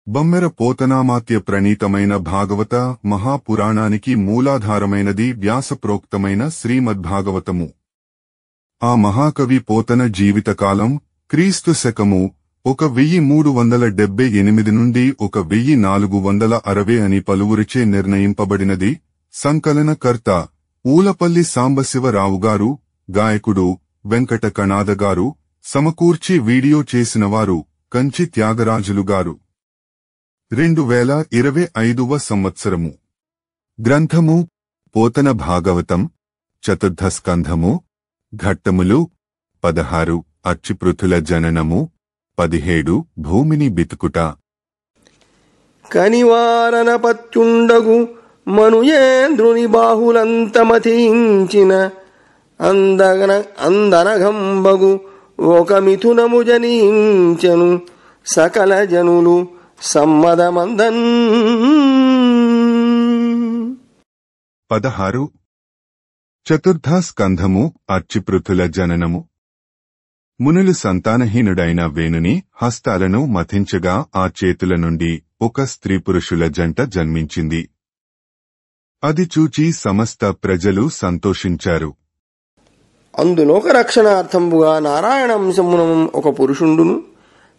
బమ్మెర పోతనామాత్య ప్రణీతమైన భాగవత మహాపురాణానికి మూలాధారమైనది వ్యాసప్రోక్తమైన శ్రీమద్భాగవతము. ఆ మహాకవి పోతన జీవితకాలం క్రీస్తు శకము 1378 నుండి 1460 అని పలువురిచే నిర్ణయింపబడినది. సంకలనకర్త ఊలపల్లి సాంబశివరావుగారు, గాయకుడు వెంకట కణాదగారు, సమకూర్చి వీడియో చేసినవారు కంచి త్యాగరాజులుగారు. 2025వ సంవత్సరము. గ్రంథము పోతన భాగవతం, చతుర్థ స్కంధము. ఘట్టములు 16 అచ్చిపృథుల జననము, 17 భూమిని బితుకుట. కనివారన పత్యుండగు మనుయేంద్రుని బాహులంతమథించిన అందనఘంబగు ఒక మిథునము జనించెను సకల జనులు సమ్మదమందన్. 16 చతుర్థ స్కంధము అచ్చిపృథుల జననము. మునులు సంతానహీనుడైన వేణుని హస్తాలను మథించగా ఆ చేతుల నుండి ఒక స్త్రీ పురుషుల జంట జన్మించింది. అది చూచి సమస్త ప్రజలు సంతోషించారు. అందులోక రక్షణార్థంబుగా నారాయణాంశమున ఒక పురుషుండును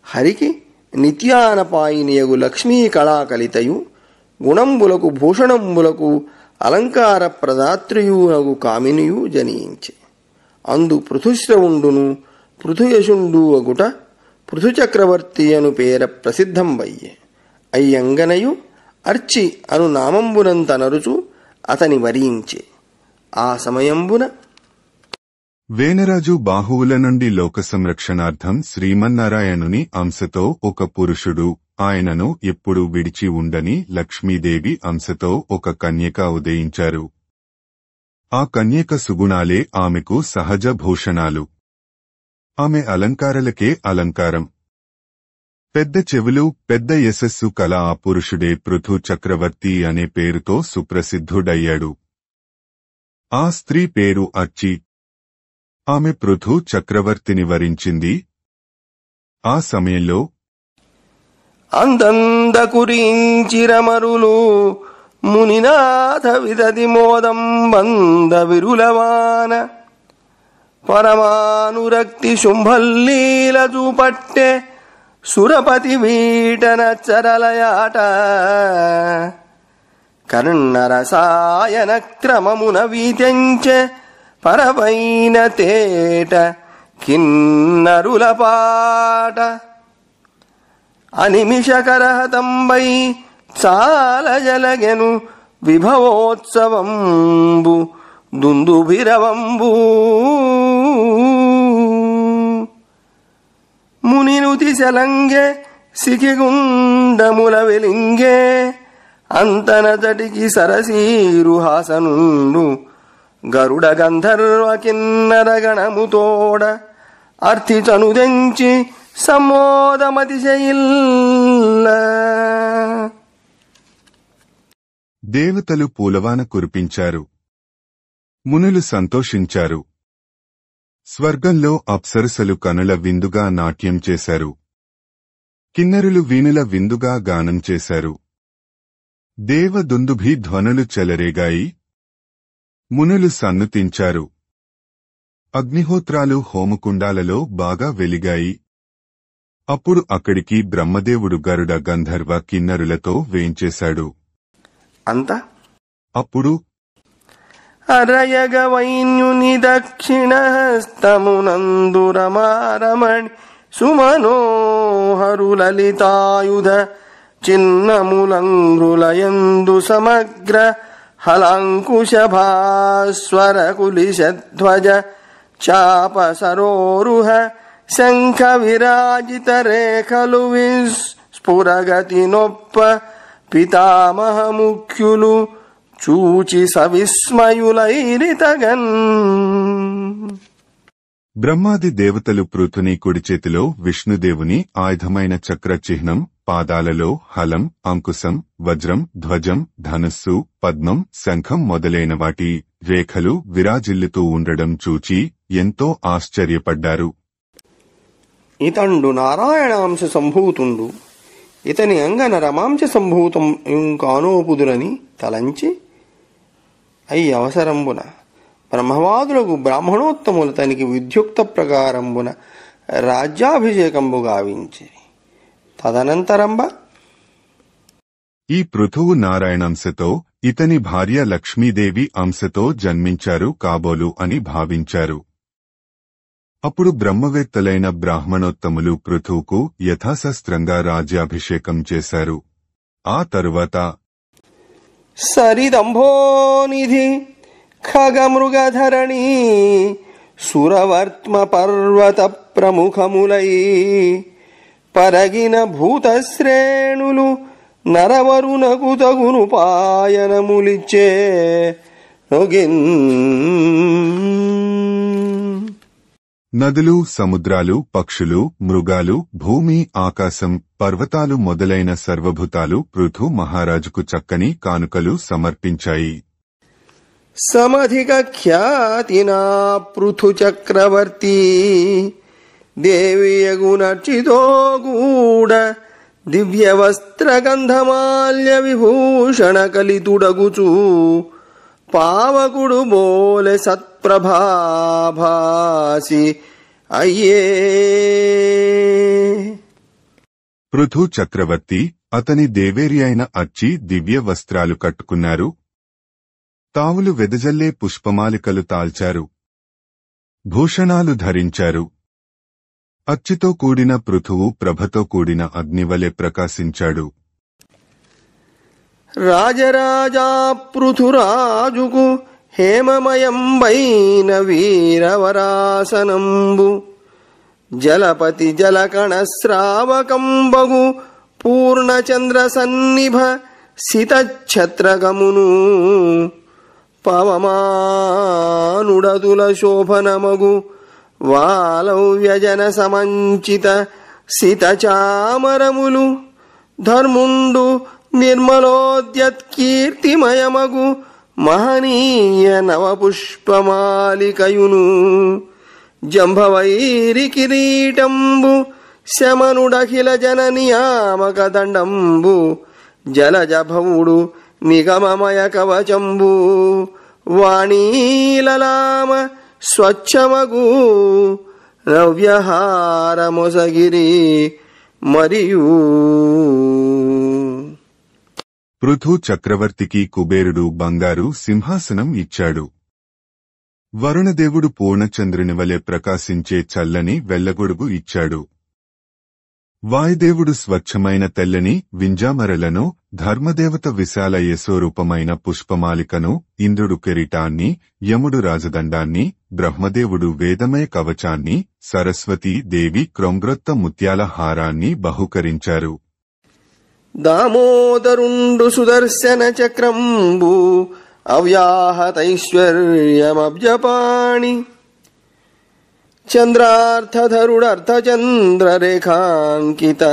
హరికి నిత్యానపాయినియగు లక్ష్మీ కళాకలితయు గుణంబులకు భూషణంబులకు అలంకార ప్రదాత్రియునగు కామినియు జనించే. అందు పృథుశ్రవుండును పృథుయశుండు అగుట పృథుచక్రవర్తి అను పేర ప్రసిద్ధంబయ్యే. అయ్యంగనయు అర్చి అను నామంబునంతనరుచు అతని వరించే. ఆ సమయంబున వేనరాజు బాహువుల నుండి లోక సంరక్షణార్థం శ్రీమన్నారాయణుని అంశతో ఒక పురుషుడు, ఆయనను ఎప్పుడు విడిచి ఉండని లక్ష్మీదేవి అంశతో ఒక కన్యక ఉదయించారు. ఆ కన్యక సుగుణాలే ఆమెకు సహజ భూషణాలు. ఆమె అలంకారాలకే అలంకారం. పెద్ద చెవులు, పెద్ద యశస్సు కల ఆ పురుషుడే పృథు చక్రవర్తి అనే పేరుతో సుప్రసిద్ధుడయ్యాడు. ఆ స్త్రీ పేరు అర్చి. ఆమె పృథు చక్రవర్తిని వరించింది. ఆ సమయంలో అందందకురించిరమరులు మునినాథ విదతి మోదం బంద విరులవాన పరమానురక్తి శుంభల్లీల చూపట్టె సురపతి వీటన చరలయాట కర్ణరసాయన క్రమమున వీతెంచె పరవైన తేట కిన్నరుల పాట అనిమిషకరహతంబై చాల జలగెను విభవోత్సవంబు దుందుభిరవంబు మునినుతి శలంగే సికిగుండముల వెలింగే అంతనతటికి సరసీరు హాసనుండు గరుడ గంధర్వ కిన్నర గణముతోడ అర్థి చనుదెంచి సమ్మోదమతిశయిల్ల. దేవతలు పూలవాన కురిపించారు. మునులు సంతోషించారు. స్వర్గంలో అప్సరసలు కనుల విందుగా నాట్యం చేశారు. కిన్నరులు వీణుల విందుగా గానం చేశారు. దేవదుందుభి ధ్వనులు చెలరేగాయి. మునులు సన్నుతించారు. అగ్నిహోత్రాలు హోమకుండాలలో బాగా వెలిగాయి. అప్పుడు అక్కడికి బ్రహ్మదేవుడు గరుడ గంధర్వ కిన్నరులతో వేంచేశాడు. అంతా అప్పుడు అరయగ వైన్యుని దక్షిణహస్తమునందు రమారమణి సుమనోహరులలితాయుధ చిన్నములంఘ్రులయందు సమగ్ర హలాంకుశభాస్వర కులిశధ్వజ చాప సరోరుహ శంఖ విరాజిత రేఖలు విస్ఫురగతి నొప్ప పితామహ ముఖ్యులు చూచి సవిస్మయులైరితగన్. బ్రహ్మాది దేవతలు పృథుని కుడి చేతిలో విష్ణుదేవుని ఆయుధమైన చక్ర చిహ్నం, పాదాలలో హలం, అంకుశం, వజ్రం, ధ్వజం, ధనుస్సు, పద్మం, శంఖం మొదలైన వాటి రేఖలు విరాజిల్లుతూ ఉండడం చూచి ఎంతో ఆశ్చర్యపడ్డారు. ఇతండు నారాయణాంశ సంభూతుండు ఇతని అంగన రమాంశ సంభూతం ఇంకానోపుదులని తలంచి అయి అవసరంబున బ్రహ్మవాదులకు బ్రాహ్మణోత్తములు తనికి విద్యుక్త ప్రకారంబున రాజ్యాభిషేకంబు గావించి తదనంతరంబ ఈ పృథువు నారాయణంశతో ఇతని భార్య లక్ష్మీదేవి అంశతో జన్మించారు కాబోలు అని భావించారు. అప్పుడు బ్రహ్మవేత్తలైన బ్రాహ్మణోత్తములు పృథువుకు యథాశాస్త్రంగా రాజ్యాభిషేకం చేశారు. ఆ తరువాత సరిదంభోనిధి ఖగమృగధరణి సురవర్త్మ పర్వత ప్రముఖములై పరగిన భూతశ్రేణులు నరవరునకు తగును పాయనములిచ్చే నొగిన్. నదులు, సముద్రాలు, పక్షులు, మృగాలు, భూమి, ఆకాశం, పర్వతాలు మొదలైన సర్వభూతాలు పృథు మహారాజుకు చక్కని కానుకలు సమర్పించాయి. సమధిక ఖ్యాతినా పృథు చక్రవర్తి దేవియగునర్చితో గూడ దివ్య వస్త్ర గంధమాల్య విభూషణ కలితుడగుచు పావకుడు బోలె సత్ప్రభాభాసి అయ్యే. పృథు చక్రవర్తి అతని దేవేరి అయిన అచ్చి దివ్య వస్త్రాలు కట్టుకున్నారు. తావులు వెదజల్లే పుష్పమాలికలు తాల్చారు. భూషణాలు ధరించారు. అచ్చితో కూడిన పృథువు ప్రభతో కూడిన అగ్నివలె ప్రకాశించాడు. రాజరాజా పృథురాజుకు హేమమయంబైన వీరవరాసనంబు జలపతి జలకణ శ్రావకంబగు పూర్ణచంద్ర సన్నిభ సితఛత్రగమును పవమానుడతుల శోభనమగు వాలవ్యజన సమంచిత సితచామరములు ధర్ముండు నిర్మలోద్యత్కీర్తిమయమగు మహనీయ నవపుష్పమాలికయును జంభవైరి కిరీటంబు శమనుడఖిల జన నియామక దండంబు జలజభవుడు నిగమమయ కవచంబు వాణీలలామ స్వచ్ఛమగు నవ్యహారమొసగిరి మరియు. పృథు చక్రవర్తికి కుబేరుడు బంగారు సింహాసనం ఇచ్చాడు. వరుణదేవుడు పూర్ణచంద్రుని వలె ప్రకాశించే చల్లని వెల్లగొడుగు ఇచ్చాడు. వాయుదేవుడు స్వచ్ఛమైన తెల్లని వింజామరలను, ధర్మదేవత విశాల యశోరూపమైన పుష్పమాలికను, ఇంద్రుడు కిరీటాన్ని, యముడు రాజదండాన్ని, బ్రహ్మదేవుడు వేదమయ కవచాన్ని, సరస్వతీ దేవి క్రొంగ్రొత్త ముత్యాల హారాన్ని బహుకరించారు. దామోదరుండు సుదర్శన చక్రంబు అవ్యాహతైశ్వర్యమబ్జపాణి చంద్రార్థధరుడర్థచంద్రరేఖాంకిత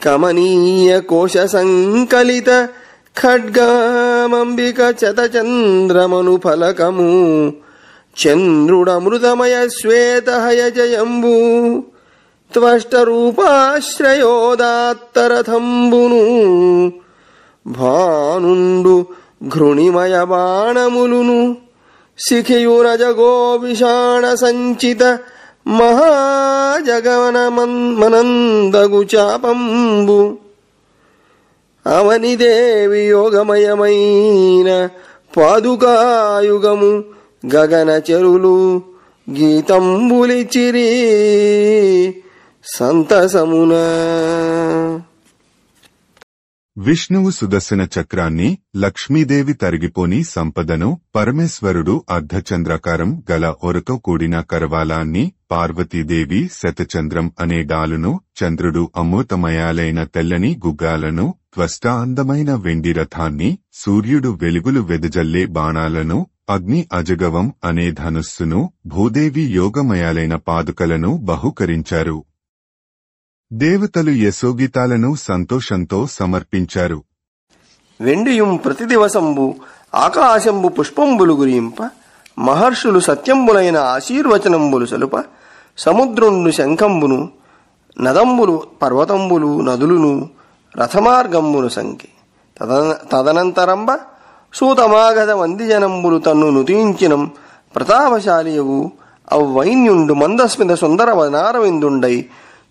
కమనీయ కోశ సంకలిత ఖడ్గమంబిక చతచంద్రమను ఫలకము చంద్రుడమృతమయ శ్వేతహయజయంబు త్వష్టరూపాశ్రయోదాత్తరథంబును భానుండు ఘృణిమయ బాణములును శిఖియురజగోవిషాణ సంచిత మహాజగమనందగు చాపంబు అవనిదేవి యోగమయమైన పాదుకాయుగము గగన చెరులు గీతంబులిచిరి సంతసమున. విష్ణువు సుదర్శన చక్రాన్ని, లక్ష్మీదేవి తరిగిపోని సంపదను, పరమేశ్వరుడు అర్ధచంద్రాకారం గల ఒరతో కూడిన కరవాలాన్ని, పార్వతీదేవి శతచంద్రం అనే డాలును, చంద్రుడు అమృతమయాలైన తెల్లని గుగ్గాలను, త్వష్ట అందమైన వెండి రథాన్ని, సూర్యుడు వెలుగులు వెదజల్లే బాణాలను, అగ్ని అజగవం అనే ధనుస్సును, భూదేవి యోగమయాలైన పాదుకలను బహుకరించారు. దేవతలు యశోగీతాలను సంతోషంతో సమర్పించారు. వెండియుం ప్రతిదివసంబు ఆకాశంబు పుష్పంబులు గురింప మహర్షులు సత్యంబులైన ఆశీర్వచనంబులు సలుప సముద్రుండు శంఖంబును నదంబులు పర్వతంబులు నదులును రథమార్గంబును సంకి. తదనంతరంబ సూతమాగధ వందిజనంబులు తన్ను నుతించినం ప్రతాపశాలియవు అవ్వైన్యుండు మందస్మిత సుందర వనారవిందుండై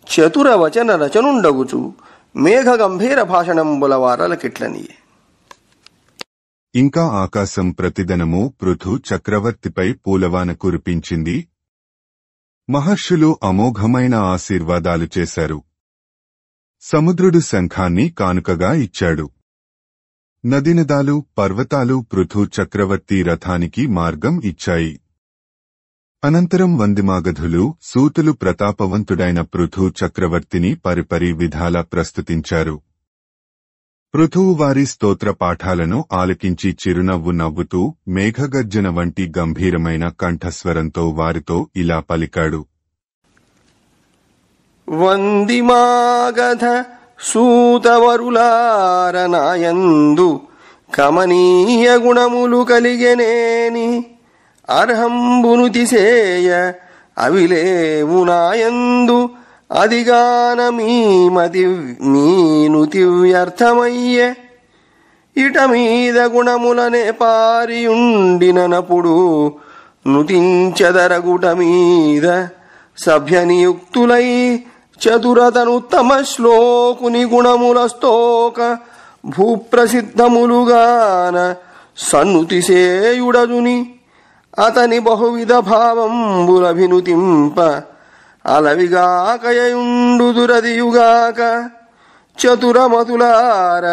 చతుర వచన రచనుండగుచు మేఘ గంభీర భాషణంబుల వారలకిట్లనియే. ఇంకా ఆకాశం ప్రతిదినము పృథు చక్రవర్తిపై పూలవాన కురిపించింది. మహర్షులు అమోఘమైన ఆశీర్వాదాలు చేశారు. సముద్రుడు శంఖాన్ని కానుకగా ఇచ్చాడు. నదినదాలు పర్వతాలు పృథు చక్రవర్తి రథానికి మార్గం ఇచ్చాయి. అనంతరం వందిమాగధులు సూతులు ప్రతాపవంతుడైన పృథు చక్రవర్తిని పరిపరి విధాల ప్రస్తుతించారు. పృథువు వారి స్తోత్ర పాఠాలను ఆలకించి చిరునవ్వు నవ్వుతూ మేఘగర్జన వంటి గంభీరమైన కంఠస్వరంతో వారితో ఇలా పలికాడు. వందిమాగధ సూతవరులారనాయందు కమనీయ గుణములు కలిగెనేని అర్హంబును తిసేయ అవిలేవునాయందు అదిగాన మీనుతి వ్యర్థమయ్యే ఇట మీద గుణములనే పారియుండినప్పుడు నుతించెదరగుట మీద సభ్యనియుక్తులై చతురతనుత్తమ శ్లోకుని గుణముల స్తోక భూప్రసిద్ధములుగాన సన్నుతిసేయుడజుని అతని బహువిధ భావంబులభినుతింప అలవిగాకయుండుదురదియుగాక చతురమతులార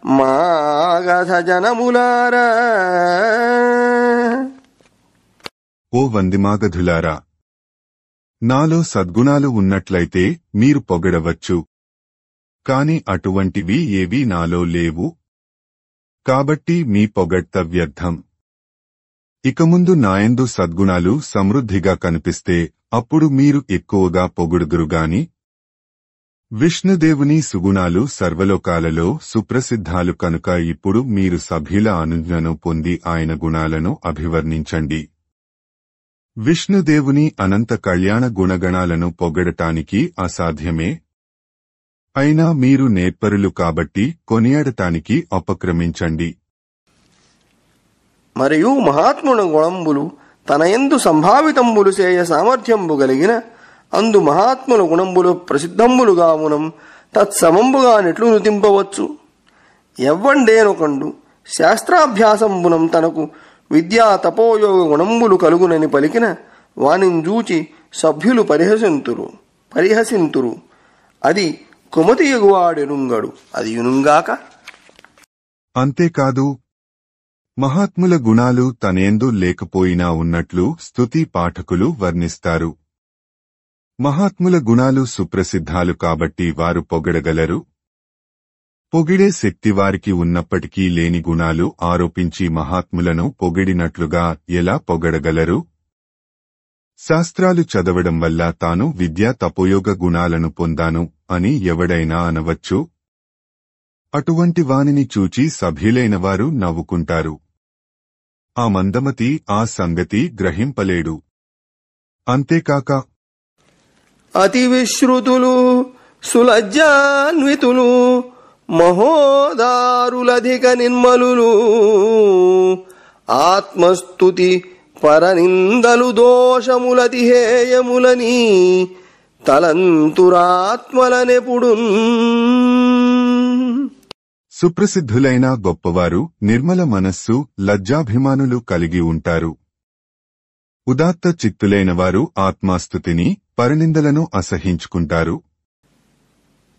మాగధ జనములార. ఓ వందిమాగధులారా, నాలో సద్గుణాలు ఉన్నట్లయితే మీరు పొగడవచ్చు. కాని అటువంటివి ఏవీ నాలో లేవు. కాబట్టి మీ పొగడ్త వ్యర్థం. ఇక ముందు నాయందు సద్గుణాలు సమృద్ధిగా కనిపిస్తే అప్పుడు మీరు ఎక్కువగా పొగుడుదురుగాని. విష్ణుదేవుని సుగుణాలు సర్వలోకాలలో సుప్రసిద్ధాలు కనుక ఇప్పుడు మీరు సభ్యుల అనుజ్ఞను పొంది ఆయన గుణాలను అభివర్ణించండి. విష్ణుదేవుని అనంత కళ్యాణ గుణగణాలను పొగడటానికి అసాధ్యమే. అయినా మీరు నేర్పరులు కాబట్టి కొనియాడటానికి ఉపక్రమించండి. మరియు మహాత్ముని గుణంబులు తనయందు సంభావితంబులు చేయ సామర్థ్యంబు గలిగిన అందు మహాత్ముల గుణంబులు ప్రసిద్ధంబులుగావునం తత్సమంబుగా నెట్లు నుతింపవచ్చు. ఎవ్వండేనొకండు శాస్త్రాభ్యాసంబునం తనకు విద్యా తపోయోగ గుణంబులు కలుగునని పలికిన వానింజూచి సభ్యులు పరిహసింతురు. అది కుమతియగువాడెరుంగడు, అది యునుంగాక. అంతేకాదు, మహాత్ముల గుణాలు తనేందు లేకపోయినా ఉన్నట్లు స్తుతి పాఠకులు వర్ణిస్తారు. మహాత్ముల గుణాలు సుప్రసిద్ధాలు కాబట్టి వారు పొగడగలరు. పొగిడే శక్తి వారికి ఉన్నప్పటికీ లేని గుణాలు ఆరోపించి మహాత్ములను పొగిడినట్లుగా ఎలా పొగడగలరు? శాస్త్రాలు చదవడం వల్ల తాను విద్యా తపోయోగ గుణాలను పొందాను అని ఎవడైనా అనవచ్చు. అటువంటి వానిని చూచి సభ్యులైన వారు నవ్వుకుంటారు. ఆ మందమతి ఆ సంగతి గ్రహింపలేడు. అంతేకాక అతి విశ్రుతులు సులజ్జాన్వితులు మహోదారులధిక నిర్మలులు ఆత్మస్తుతి పరనిందలు దోషములతిహేయములని తలంతురాత్మలనెప్పుడు. సుప్రసిద్ధులైన గొప్పవారు నిర్మల మనస్సు లజ్జాభిమానులు కలిగి ఉంటారు. ఉదాత్త చిత్తులైన వారు ఆత్మాస్తుతిని పరనిందలను అసహించుకుంటారు.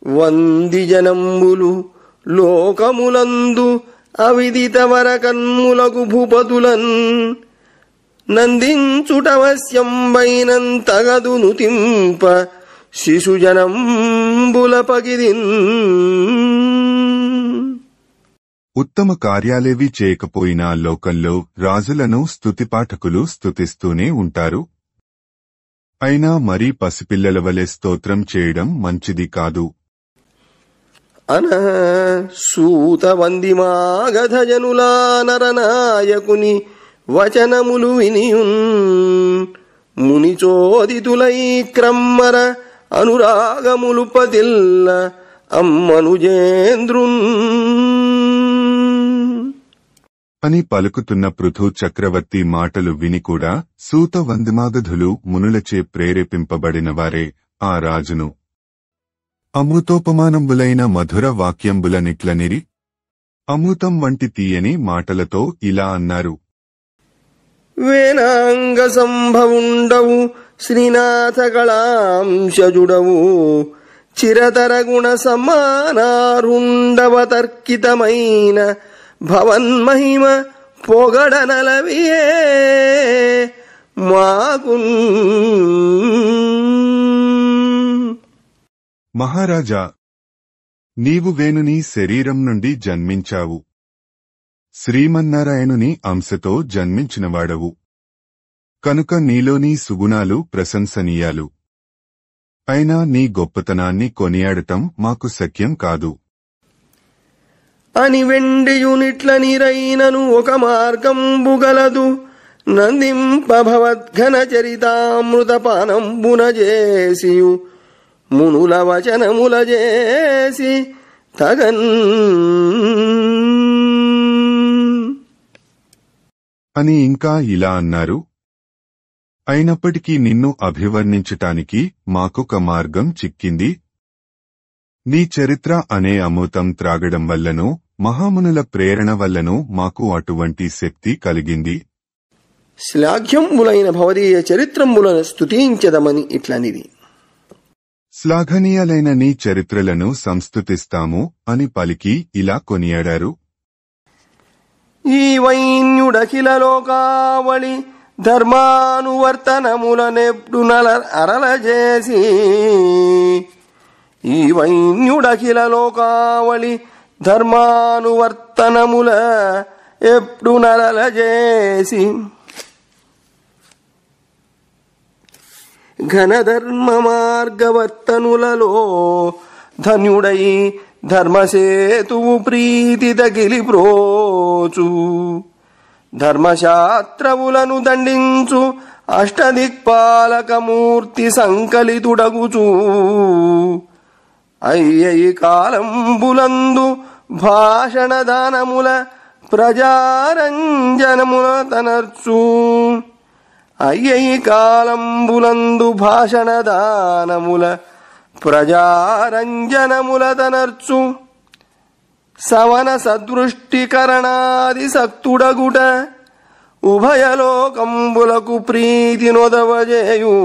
వందిజనంబులు లోకములందు అవిదిత వరకన్ములకు భూపతులన్ నందించుటవశ్యంబైనంతగదు నుతింప శిశుజనంబుల పగిదిన్. ఉత్తమ కార్యాలేవి చేయకపోయినా లోకంలో రాజులను స్తుతిపాఠకులు స్తుతిస్తూనే ఉంటారు. అయినా మరీ పసిపిల్లల వలె స్తోత్రం చేయడం మంచిది కాదు. సూత వందిమాగధజనులా నరనాయకుని వచనములు వినియున్ మునిచోదితులై క్రమ్మర అనురాగములు పదిల్ల అమ్మనుజేంద్రున్ అని పలుకుతున్న పృథు చక్రవర్తి మాటలు విని కూడా సూత వందిమాగధులు మునులచే ప్రేరేపింపబడినవారే ఆ రాజును అమృతోపమానంబులైన మధుర వాక్యంబులనిట్లనిరి. అమృతం వంటి తీయని మాటలతో ఇలా అన్నారు. వేనాంగ సంభవుండవు శ్రీనాథ కళాంశజుడవు చిరతర గుణ సమ్మానారుండవ తర్కితమైన భవన్మహిమ పొగడనలవియే మాకున్. మహారాజా, నీవు వేణుని శరీరం నుండి జన్మించావు. శ్రీమన్నారాయణుని అంశతో జన్మించినవాడవు. కనుక నీలోని సుగుణాలు ప్రశంసనీయాలు. అయినా నీ గొప్పతనాన్ని కొనియాడటం మాకు శక్యం కాదు అని వెండియునిట్ల నిరైనను ఒక మార్గంబుగలదు. నందింపభవద్ఘన చరితామృతపానంబున చేసియు మునుల వచనముల చేసి తగన్ అని ఇంకా ఇలా అన్నారు. అయినప్పటికీ నిన్ను అభివర్ణించటానికి మాకొక మార్గం చిక్కింది. నీ చరిత్ర అనే అమృతం త్రాగడం వల్లనూ మహామునుల ప్రేరణ వల్లనూ మాకు అటువంటి శక్తి కలిగింది. శ్లాఘ్యంబులైన భవదీయ చరిత్రంబులను స్తుతించదమని ఇట్లనిది. శ్లాఘనీయాలైన నీ చరిత్రలను సంస్తుతిస్తాము అని పలికి ఇలా కొనియాడారు. ఈ వైన్యుడఖిల లోకావళి ధర్మానువర్తనములనెప్పుడు అరలజేసి ఈ వైన్యుడఖిల లోకావళి ధర్మానువర్తనముల ఎప్పుడు నరలజేసి ఘనధర్మ మార్గవర్తనులలో ధన్యుడై ధర్మసేతువు ప్రీతి తగిలి ప్రోచు ధర్మశాస్త్రవులను దండించు అష్టదిక్పాలకమూర్తి సంకలితుడగుచూ అయ్యయి కాలంబులందు భాషణ దానముల ప్రజారంజనముల తనర్చు అయ్యయి కాలంబులందు భాషణ దానముల ప్రజారంజనముల తనర్చు సవన సదృష్టికరణాది సక్తుడగుట ఉభయలోకంబులకు ప్రీతి నొదవజేయు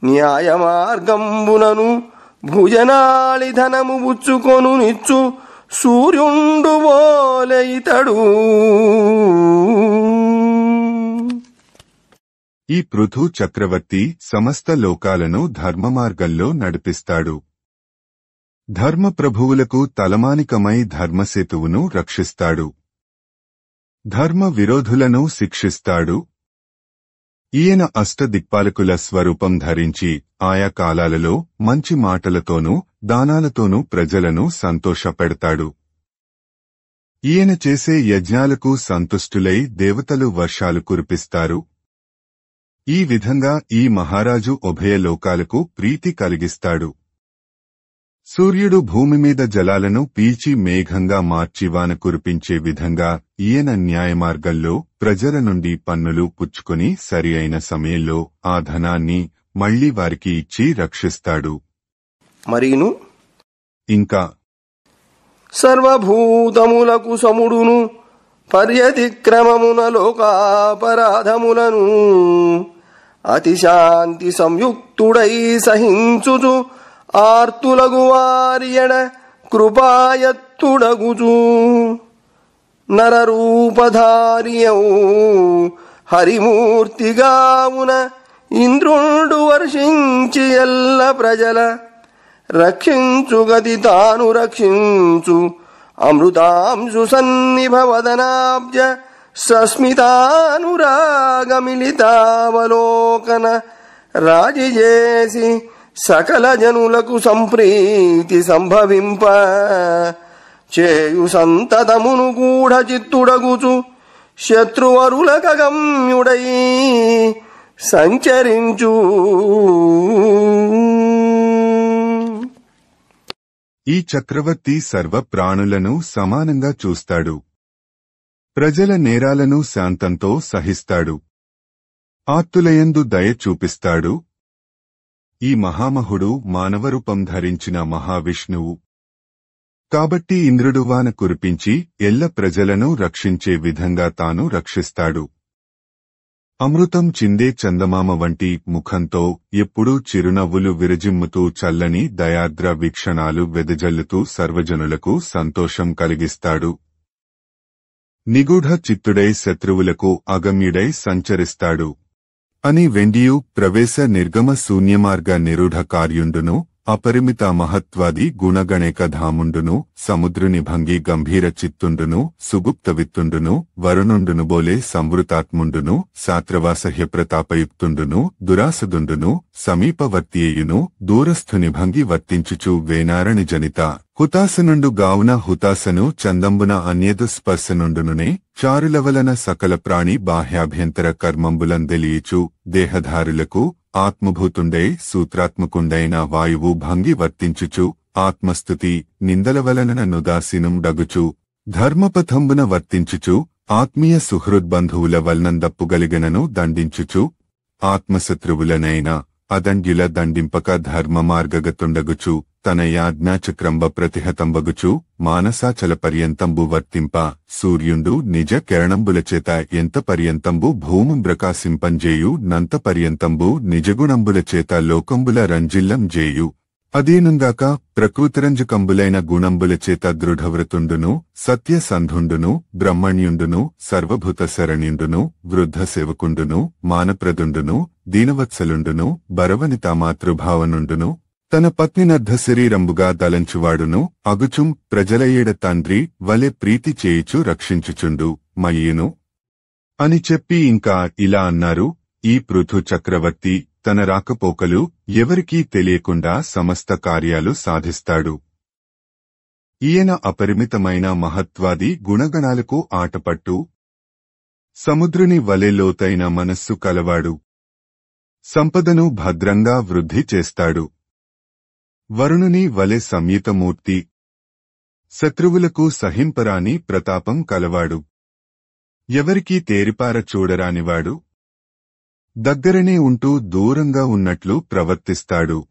న్యాయ మార్గంబులను భుజనాళి ధనము బుచ్చుకొను నిచ్చు సూర్యుండు బోలె ఇతడు. ఈ పృథు చక్రవర్తి సమస్త లోకాలను ధర్మ మార్గంలో నడిపిస్తాడు. ధర్మ ప్రభువులకు తలమానికమై ధర్మసేతువును రక్షిస్తాడు. ధర్మ విరోధులను శిక్షిస్తాడు. ఈయన అష్టదిక్పాలకుల స్వరూపం ధరించి ఆయా కాలాలలో మంచి మాటలతోనూ దానాలతోనూ ప్రజలను సంతోషపెడతాడు. ఈయన చేసే యజ్ఞాలకు సంతుష్టులై దేవతలు వర్షాలు కురిపిస్తారు. ఈ విధంగా ఈ మహారాజు ఉభయ లోకాలకు ప్రీతి కలిగిస్తాడు. సూర్యుడు భూమి మీద జలాలను పీల్చి మేఘంగా మార్చి వాన కురిపించే విధంగా ఈయన న్యాయమార్గంలో ప్రజల నుండి పన్నులు పుచ్చుకొని సరి అయిన సమయంలో ఆ ధనాన్ని మళ్లీ వారికి ఇచ్చి రక్షిస్తాడు. మరీను ఇంకా సర్వభూతములకు సముడును పర్యతిక్రమమున లోకాపరాధములను అతిశాంతి సంయుక్తుడై సహించుచు ఆర్తులగు వారియడ కృపాయత్తుడగుచు నరరూపధారియవు హరిమూర్తిగావున ఇంద్రుండు వర్షించి ఎల్ల ప్రజల రక్షించు గతి తాను రక్షించు అమృతాంశు సన్నిభవదనాబ్జ సస్మితానురాగమిలితావలోకన రాజిజేసి సకల జనులకు సంప్రీతి సంభవింప చేయు సంతతమును గూఢ చిత్తుడగుచు శత్రువరులకగమ్యుడై సంచరించు. ఈ చక్రవర్తి సర్వ ప్రాణులను సమానంగా చూస్తాడు. ప్రజల నేరాలను శాంతంతో సహిస్తాడు. ఆర్తులయందు దయ చూపిస్తాడు. ఈ మహామహుడు మానవరూపం ధరించిన మహావిష్ణువు. కాబట్టి ఇంద్రుడు వాన కురిపించి ఎల్ల ప్రజలను రక్షించే విధంగా తాను రక్షిస్తాడు. అమృతం చిందే చందమామ వంటి ముఖంతో ఎప్పుడూ చిరునవ్వులు విరజిమ్ముతూ చల్లని దయార్ద్ర వీక్షణాలు వెదజల్లుతూ సర్వజనులకు సంతోషం కలిగిస్తాడు. నిగూఢ చిత్తుడై శత్రువులకు అగమ్యుడై సంచరిస్తాడు. అని వెండియు ప్రవేశ నిర్గమ శూన్యమార్గ నిరూఢ కార్యుండును అపరిమిత మహత్వాది గుణగణేక ధాముండును సముద్రుని భంగి గంభీర చిత్తుండును సుగుప్త విత్తుండును వరుణుండును బోలే సంవృతాత్ముండును సాత్రవాసహ్య ప్రతాపయుక్తుండును దురాసదుండును సమీపవర్తియేయును దూరస్థుని భంగి వర్తించుచు వేనారణి జనిత హుతాసనుండు గావున హుతాసను చందంబున అన్యదు స్పర్శనుండునునే చారులవలన సకల ప్రాణి బాహ్యాభ్యంతర కర్మంబులందెలియుచు దేహధారులకు ఆత్మభూతుండై సూత్రాత్మకుండైన వాయువు భంగి వర్తించుచు ఆత్మస్థుతి నిందలవలన నుదాసీనం డగుచు ధర్మపథంబున వర్తించుచు ఆత్మీయ సుహృద్బంధువుల వలనందప్పుగలిగనను దండించుచు ఆత్మశత్రువులనైన అదండ్యుల దండింపక ధర్మమార్గగతుండగుచు తన యాజ్ఞాచక్రంబ ప్రతిహతంబగుచు మానసాచల పర్యంతంబు వర్తింప సూర్యుండు నిజ కిరణంబులచేత ఎంత పర్యంతంబు భూము ప్రకాశింపంజేయు నంత పర్యంతంబు నిజగుణంబులచేత లోకంబుల రంజిల్లం జేయు అదేనుగాక ప్రకృతిరంజకంబులైన గుణంబులచేత దృఢవ్రతుండును సత్యసంధుండును బ్రహ్మణ్యుండును సర్వభూత శరణ్యుండును వృద్ధ సేవకుండును మానప్రదుండును దీనవత్సలుండును బరవనితా మాతృభావనుండును తన పత్నినర్ధ శరీరంబుగా దలంచువాడును అగుచుం ప్రజలయేడ తండ్రి వలె ప్రీతి చేయుచు రక్షించుచుండు మయ్యును అని చెప్పి ఇంకా ఇలా అన్నారు. ఈ పృథు చక్రవర్తి తన రాకపోకలు ఎవరికీ తెలియకుండా సమస్త కార్యాలు సాధిస్తాడు. ఈయన అపరిమితమైన మహత్వాది గుణగణాలకు ఆటపట్టు సముద్రుని వలె లోతైన మనస్సు కలవాడు. సంపదను భద్రంగా వృద్ధి చేస్తాడు. వరుణుని వలె సంయుతమూర్తి. శత్రువులకు సహింపరాని ప్రతాపం కలవాడు. ఎవరికీ తేరిపార చూడరానివాడు. దగ్గరనే ఉంటూ దూరంగా ఉన్నట్లు ప్రవర్తిస్తాడు.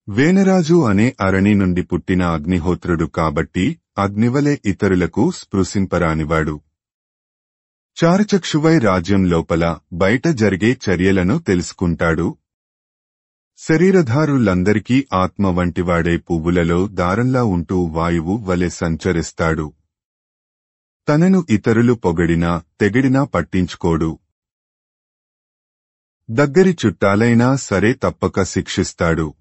వేనరాజు అనే అరణి నుండి పుట్టిన అగ్నిహోత్రుడు కాబట్టి అగ్నివలె ఇతరులకు స్పృశింపరానివాడు. చారచక్షువై రాజ్యం లోపల బయట జరిగే చర్యలను తెలుసుకుంటాడు. శరీరధారులందరికీ ఆత్మ వంటివాడే పువ్వులలో దారంలా ఉంటూ వాయువు వలె సంచరిస్తాడు. తనను ఇతరులు పొగడినా తెగిడినా పట్టించుకోడు. దగ్గరి చుట్టాలైనా సరే తప్పక శిక్షిస్తాడు.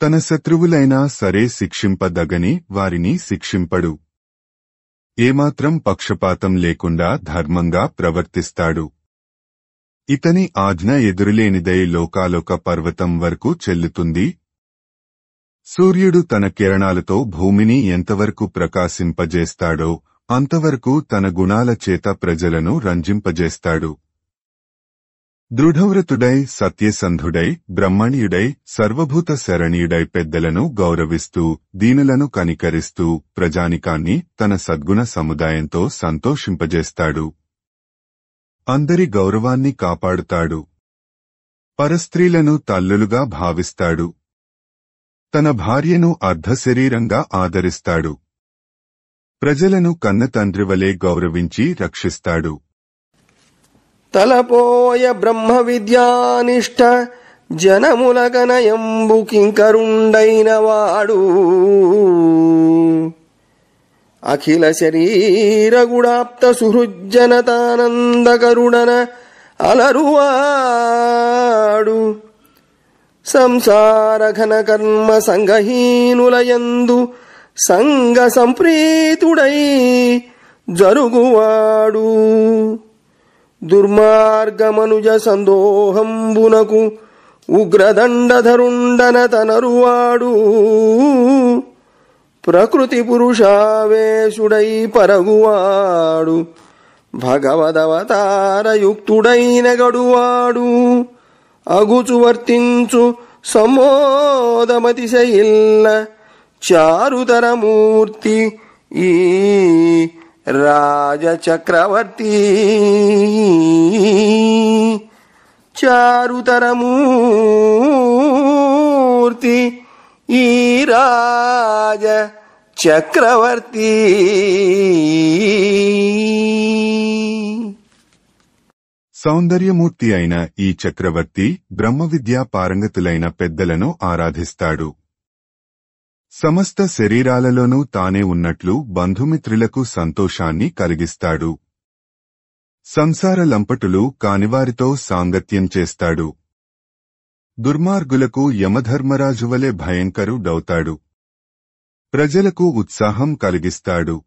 తన శత్రువులైనా సరే శిక్షింపదగని వారిని శిక్షింపడు. ఏమాత్రం పక్షపాతం లేకుండా ధర్మంగా ప్రవర్తిస్తాడు. ఇతని ఆజ్ఞ ఎదురులేనిదై లోకాలోక పర్వతం వరకు చెల్లుతుంది. సూర్యుడు తన కిరణాలతో భూమిని ఎంతవరకు ప్రకాశింపజేస్తాడో అంతవరకు తన గుణాల చేత ప్రజలను రంజింపజేస్తాడు. దృఢవ్రతుడై సత్యసంధుడై బ్రహ్మణ్యుడై సర్వభూత శరణీయుడై పెద్దలను గౌరవిస్తూ దీనులను కనికరిస్తూ ప్రజానికాన్ని తన సద్గుణ సముదాయంతో సంతోషింపజేస్తాడు. అందరి గౌరవాన్ని కాపాడుతాడు. పరస్త్రీలను తల్లులుగా భావిస్తాడు. తన భార్యను అర్ధశరీరంగా ఆదరిస్తాడు. ప్రజలను కన్న తండ్రివలే గౌరవించి రక్షిస్తాడు. తలపోయ బ్రహ్మ విద్యానిష్ట జనముల గణయంబు కింకరుండైన వాడు అఖిల శరీర గుడాప్త సుహృజ్జనతానందకరుడన అలరువాడు సంసార ఘన కర్మ సంగహీనులయందు సంగ సంప్రీతుడై జరుగువాడు దుర్మార్గమనుజ సందోహంబునకు ఉగ్రదండధరుండన తనరువాడు ప్రకృతి పురుషావేశుడై పరగువాడు భగవదవతారయుక్తుడైన గడువాడు అగుచు వర్తించు సమోదమతిశయిల్ల చారుతరమూర్తి ఈ రాజచక్రవర్తి. చారుతరమూర్తి ఈ రాజ చక్రవర్తి. సౌందర్యమూర్తి అయిన ఈ చక్రవర్తి బ్రహ్మవిద్యా పారంగతులైన పెద్దలను ఆరాధిస్తాడు. సమస్త శరీరాలలోనూ తానే ఉన్నట్లు బంధుమిత్రులకు సంతోషాన్ని కలిగిస్తాడు. సంసార లంపటులు కానివారితో సాంగత్యం చేస్తాడు. దుర్మార్గులకు యమధర్మరాజువలే భయంకరుడవుతాడు. ప్రజలకు ఉత్సాహం కలిగిస్తాడు.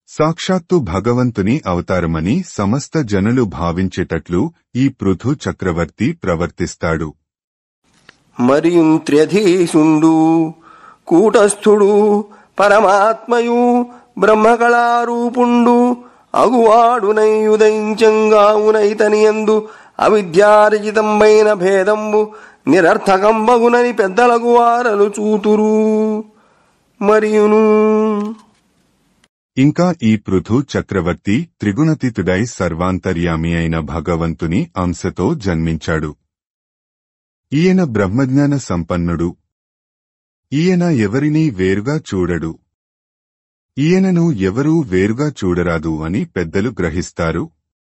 సాక్షాత్తు భగవంతుని అవతారమని సమస్త జనులు భావించేటట్లు ఈ పృథు చక్రవర్తి ప్రవర్తిస్తాడు. మరియు త్ర్యధీసుండు కూటస్థుడు పరమాత్మయు బ్రహ్మకళారూపుండు అగువాడునైయుదయించంగావునైతనియందు అవిద్యార్జితంబైన భేదంబు నిరర్థకంబగునని పెద్దలగు వారలు చూతురు. మరియును ఇంకా ఈ పృథు చక్రవర్తి త్రిగుణాతీతుడై సర్వాంతర్యామి అయిన భగవంతుని అంశతో జన్మించాడు. ఈయన బ్రహ్మజ్ఞాన సంపన్నుడు. ఈయన ఎవరినీ వేరుగా చూడడు. ఈయనను ఎవరూ వేరుగా చూడరాదు అని పెద్దలు గ్రహిస్తారు.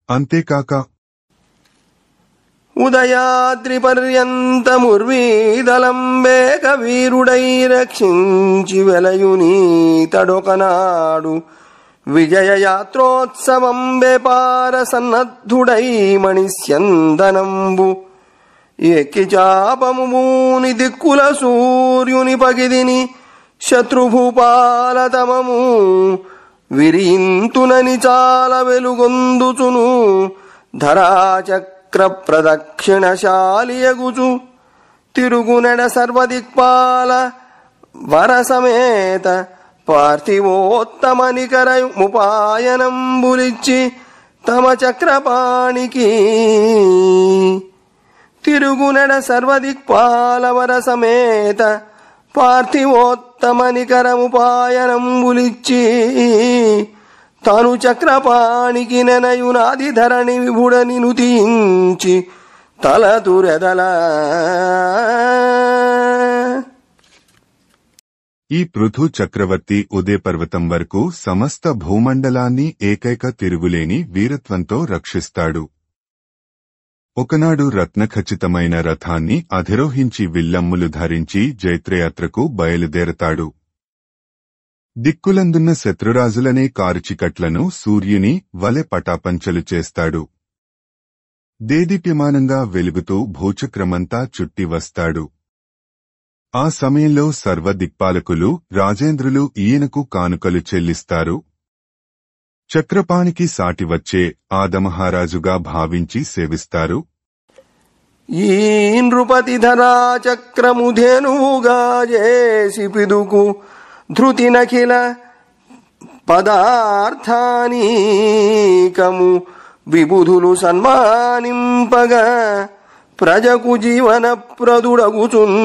అంతేకాక ఉదయాద్రి పర్యంతముర్వీదలంబేక వీరుడై రక్షించి వెలయుని తడొకనాడు విజయయాత్రోత్సవం వేపార సన్నద్ధుడై మణిస్యందనంబు ఎక్కి చాపము మూని దిక్కుల సూర్యుని పగిదిని శత్రుభూపాలతమము విరింతునని చాల వెలుగొందుచును ధరాచక్ర ప్రదక్షిణశాలియగుచు తిరుగునెడ సర్వదిక్పాల వరసమేత పార్థివోత్తమనికరముపాయనంబులిచ్చి తమ చక్రపాణికి తిరుగునెడ సర్వదిక్పాల వరసమేత పార్థివోత్తమనికరముపాయనంబులిచ్చి తాను చక్రపాణికి నెనయునాది ధరణి విభుడని నుతించి తలతురెదల. ఈ పృథు చక్రవర్తి ఉదయపర్వతం వరకు సమస్త భూమండలాన్ని ఏకైక తిరుగులేని వీరత్వంతో రక్షిస్తాడు. ఒకనాడు రత్నఖచితమైన రథాన్ని అధిరోహించి విల్లమ్ములు ధరించి జైత్రయాత్రకు బయలుదేరతాడు. దిక్కులందున్న శత్రురాజులనే కారుచికట్లను సూర్యుని వలె పటాపంచలు చేస్తాడు. దేదీప్యమానంగా వెలుగుతూ భూచక్రమంతా చుట్టి వస్తాడు. ఆ సమయంలో సర్వదిక్పాలకులు రాజేంద్రులు ఈయనకు కానుకలు చెల్లిస్తారు. చక్రపాణికి సాటివచ్చే ఆదమహారాజుగా భావించి సేవిస్తారు. ఈ నృపతి ధరా చక్రముధేనువుగా చేసి పిదుకు ధృతినఖిల పదార్థానీకము విబుధులు సన్మానింపగా ప్రజకు జీవన ప్రదుడగుచున్.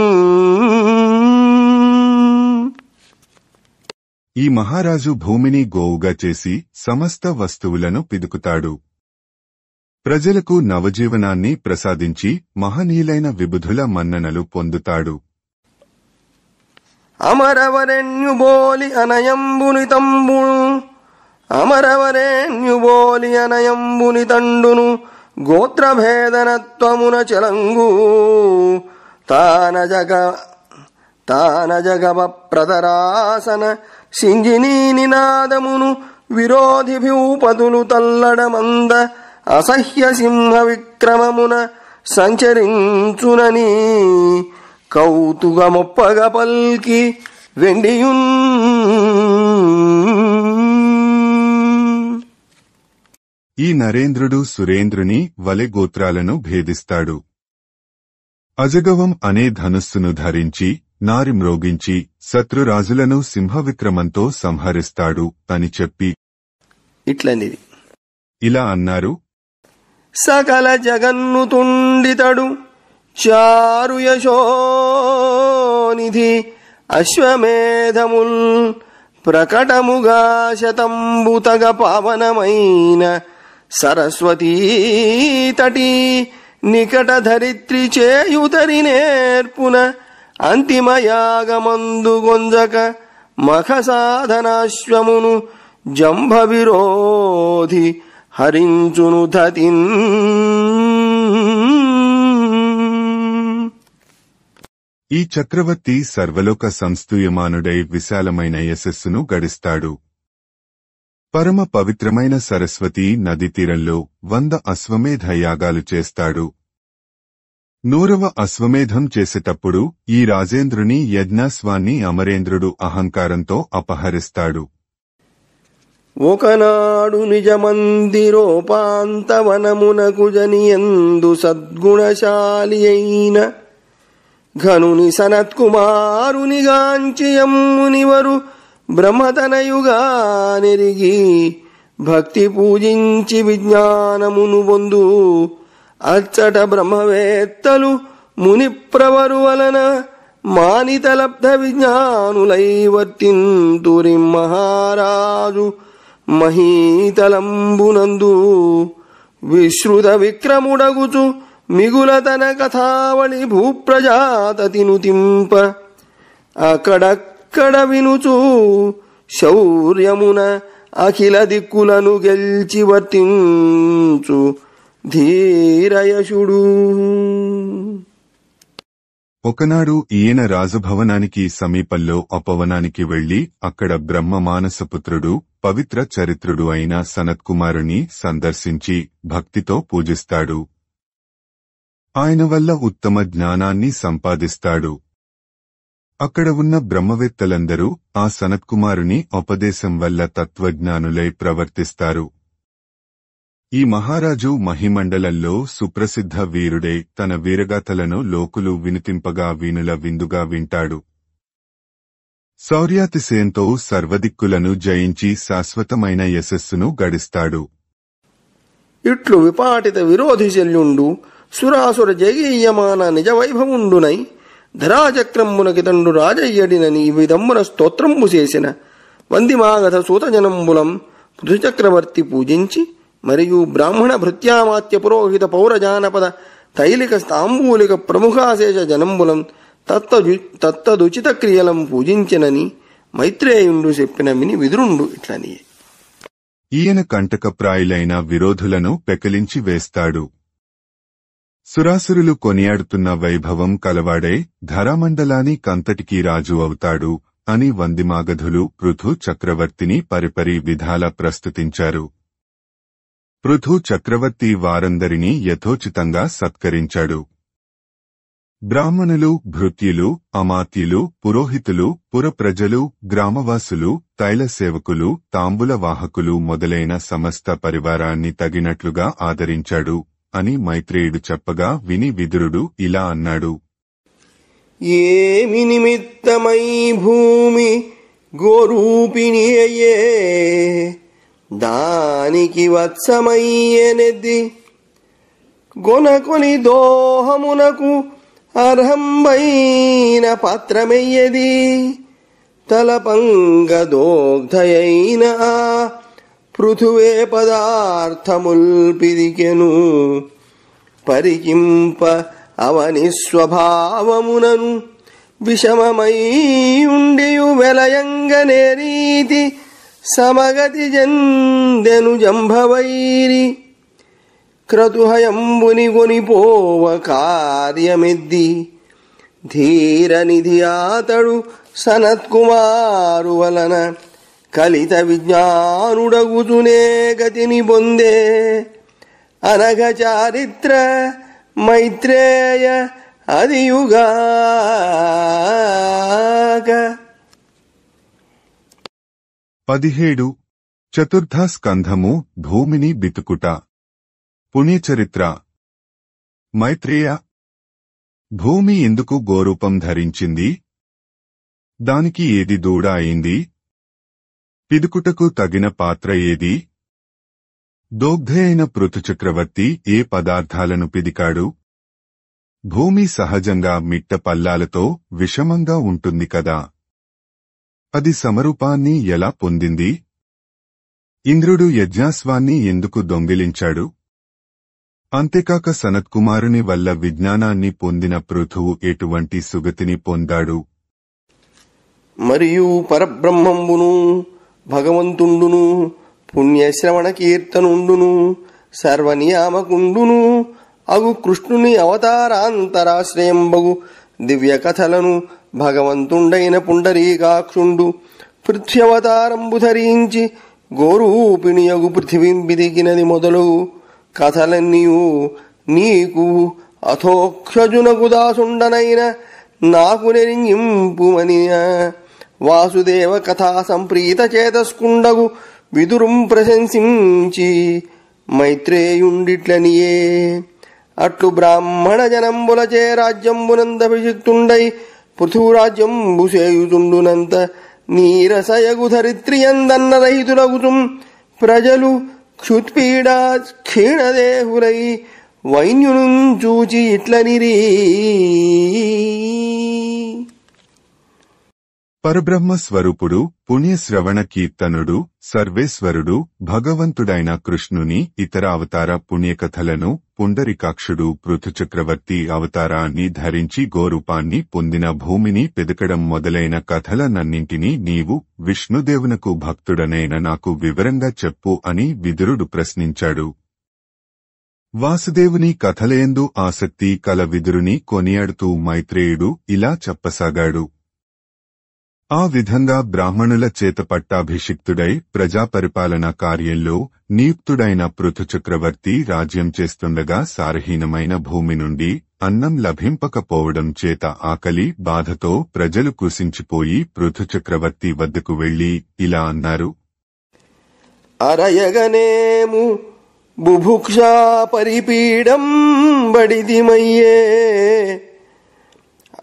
ఈ మహారాజు భూమిని గోవుగా చేసి సమస్త వస్తువులను పిదుకుతాడు. ప్రజలకు నవజీవనాన్ని ప్రసాదించి మహనీయులైన విబుధుల మన్ననలు పొందుతాడు. అమరవరెణ్యుబోలి అనయంబుని తంబును అమరవరేణ్యుబోలి అనయంబుని తండును గోత్రభేదనత్వమున చలంగు తానజగవ ప్రదరాసన సింజినీ నినాదమును విరోధిభ్యూపతులు తల్లడమంద అసహ్య సింహ విక్రమమున సంచరించునని కౌతుకమొప్పగ పల్కి వెండియున్. ఈ నరేంద్రుడు సురేంద్రుని వలె గోత్రాలను భేదిస్తాడు. అజగవం అనే ధనుస్సును ధరించి నారి మ్రోగించి శత్రురాజులను సింహవిక్రమంతో సంహరిస్తాడు అని చెప్పి ఇట్లనిది. ఇలా అన్నారు. సకల జగన్ను తుండితడు చారు యశోనిధి అశ్వమేధముల్ ప్రకటముగా శతంబుతగ పావనమైన సరస్వతీ తటి నికట ధరిత్రి చేయుతరి నేర్పున అంతిమయాగమందు గొంజక మఖ సాధనాశ్వమును జంభ విరోధి హరించును ధతిన్. ఈ చక్రవర్తి సర్వలోక సంస్తూయమానుడై విశాలమైన యశస్సును గడిస్తాడు. పరమ పవిత్రమైన సరస్వతీ నది తీరంలో 100 అశ్వమేధ యాగాలు చేస్తాడు. 100వ అశ్వమేధం చేసేటప్పుడు ఈ రాజేంద్రుని యజ్ఞాశ్వాన్ని అమరేంద్రుడు అహంకారంతో అపహరిస్తాడు. ఒకనాడు నిజమందిరోపాంతవనమునకు జనియందు సద్గుణశాలి అయిన ఘనుని సనత్కుమారునిగాంచి యమ్మునివరు బ్రహ్మతనయుగా నెరిగి భక్తి పూజించి విజ్ఞానమును పొందు అచ్చట బ్రహ్మవేత్తలు మునిప్రవరు వలన మానితలబ్ధ విజ్ఞానులై వర్తింతురి మహారాజు మహీతలంబునందు విశ్రుత విక్రముడగుచు మిగుల తన కథావళి భూప్రజాతతిను తింప అక్కడక్కడ వినుచు శౌర్యమున అఖిల దిక్కులను గెల్చి వర్తించు ధీరయశుడు. ఒకనాడు ఈయన రాజభవనానికి సమీపంలో అపవనానికి వెళ్లి అక్కడ బ్రహ్మ మానసపుత్రుడు పవిత్ర చరిత్రుడు అయిన సనత్కుమారుని సందర్శించి భక్తితో పూజిస్తాడు. ఆయన వల్ల ఉత్తమ జ్ఞానాన్ని సంపాదిస్తాడు. అక్కడ ఉన్న బ్రహ్మవేత్తలందరూ ఆ సనత్కుమారుని ఉపదేశం వల్ల తత్వజ్ఞానులై ప్రవర్తిస్తారు. ఈ మహారాజు మహిమండలంలో సుప్రసిద్ధ వీరుడై తన వీరగాథలను లోకులు వినితింపగా వీనుల విందుగా వింటాడు. శౌర్యాతిశయంతో సర్వదిక్కులను జయించి శాశ్వతమైన యశస్సును గడిస్తాడు. ఇట్లు విపాటిత విరోధి శల్యుండు సురాసుర జగీయమాన నిజవైభవుండునై ధరాచక్రంబునకితండు రాజయ్యడినని ఈ విధంబున స్తోత్రంబు చేసిన వందిమాగధ సూతజనంబులం పృథుచక్రవర్తి పూజించి మరియు బ్రాహ్మణ భృత్యామాత్య పురోహిత పౌరజానపద తైలిక స్తాంబూలిక ప్రముఖాశేష జనంబులం తత్తదుచిత క్రియలం పూజించినని మైత్రేయుండు చెప్పిన విని విదురుండు ఇట్లని. ఈయన కంటకప్రాయులైన విరోధులను పెకలించి వేస్తాడు. సురాసురులు కొనియాడుతున్న వైభవం కలవాడై ధరామండలాని కంతటికీ రాజు అవుతాడు అని వందిమాగధులు పృథు చక్రవర్తిని పరిపరి విధాల ప్రస్తుతించారు. పృథు చక్రవర్తి వారందరినీ యథోచితంగా సత్కరించాడు. బ్రాహ్మణులు, భృత్యులు, అమాత్యులు, పురోహితులు, పురప్రజలు, గ్రామవాసులు, తైల సేవకులు, తాంబుల వాహకులు మొదలైన సమస్త పరివారాన్ని తగినట్లుగా ఆదరించాడు అని మైత్రేయుడు చెప్పగా విని విదురుడు ఇలా అన్నాడు. ఏమి నిమిత్తమై భూమి గోరూపిణి అయ్యే దానికి వత్సమయ్యనెద్ది గొనకొని దోహమునకు అర్హంబైన పాత్రమెయ్యది తలపంగ దోగ్ధయైన పృథువే పదార్థముల్ పిదికెను పరికింప అవని స్వభావమునను విషమమై ఉండియు వెలయంగనే రీతి సమగతి జందెను జంభవైరి క్రతుహయంబుని కొనిపోవ కార్యమెద్ది ధీరనిధి ఆతడు సనత్కుమారు వలన కలిత విజ్ఞానుడగుచునే గతిని పొందే అనఘ చారిత్ర మైత్రేయ అదియుగాక. 17 చతుర్థ స్కంధము భూమిని బితుకుట. పుణ్యచరిత్ర. మైత్రేయ, భూమి ఎందుకు గోరూపం ధరించింది? దానికి ఏది దూడ అయింది? పిదుకుటకు తగిన పాత్ర ఏది? దోగ్ధయైన పృథుచక్రవర్తి ఏ పదార్థాలను పిదికాడు? భూమి సహజంగా మిట్ట పల్లాలతో విషమంగా ఉంటుంది కదా. అది సమరూపాన్ని ఎలా పొందింది? ఇంద్రుడు యజ్ఞాశ్వాన్ని ఎందుకు దొంగిలించాడు? అంతేకాక సనత్కుమారుని వల్ల విజ్ఞానాన్ని పొందిన పృథువు ఎటువంటి సుగతిని పొందాడు? మరియు పరబ్రహ్మంబును భగవంతుండును పుణ్యశ్రవణ కీర్తనుండును సర్వనియామకుండును అగు కృష్ణుని అవతారాంతరాశ్రయంబగు దివ్య కథలను భగవంతుండైన పుండరీకాక్షుండు పృథ్వవతారంబు ధరించి గోరూపిణియగు పృథివీంబిదిగినది మొదలగు కథలన్నీయు నీకు అథోక్షజునకు దాసుండనైన నాకు నెరింగింపుమని వాసుదేవ కథా సంప్రీత చేతస్కుండగు విదురుం ప్రశంసించి మైత్రేయుండిట్లనియే అట్లు బ్రాహ్మణ జనంబులచే రాజ్యంబునందభిషిక్తుండై పృథురాజ్యంబు సేయుచుండునంత నీరసయగు ధరిత్రియందన్న రహితులగుచుం ప్రజలు క్షుత్పీడా క్షీణదేహులై వైన్యును చూచి ఇట్లనిరీ. పరబ్రహ్మ స్వరూపుడు పుణ్యశ్రవణ కీర్తనుడు సర్వేశ్వరుడు భగవంతుడైన కృష్ణుని ఇతర అవతార పుణ్యకథలను పుండరీకాక్షుడు పృథుచక్రవర్తి అవతారాన్ని ధరించి గోరూపాన్ని పొందిన భూమిని పెదకడం మొదలైన కథలనన్నింటినీ నీవు విష్ణుదేవునకు భక్తుడనైన నాకు వివరంగా చెప్పు అని విదురుడు ప్రశ్నించాడు. వాసుదేవుని కథలయందు ఆసక్తి కల విదురుని కొనియాడుతూ మైత్రేయుడు ఇలా చెప్పసాగాడు. ఆ విధంగా బ్రాహ్మణుల చేత పట్టాభిషిక్తుడై ప్రజాపరిపాలనా కార్యంలో నియుక్తుడైన పృథుచక్రవర్తి రాజ్యం చేస్తుండగా సారహీనమైన భూమి నుండి అన్నం లభింపకపోవడం చేత ఆకలి బాధతో ప్రజలు కృశించిపోయి పృథుచక్రవర్తి వద్దకు వెళ్లి ఇలా అన్నారు. అరయగనేము బుభుక్షా పరిపీడం బడిదిమయ్యే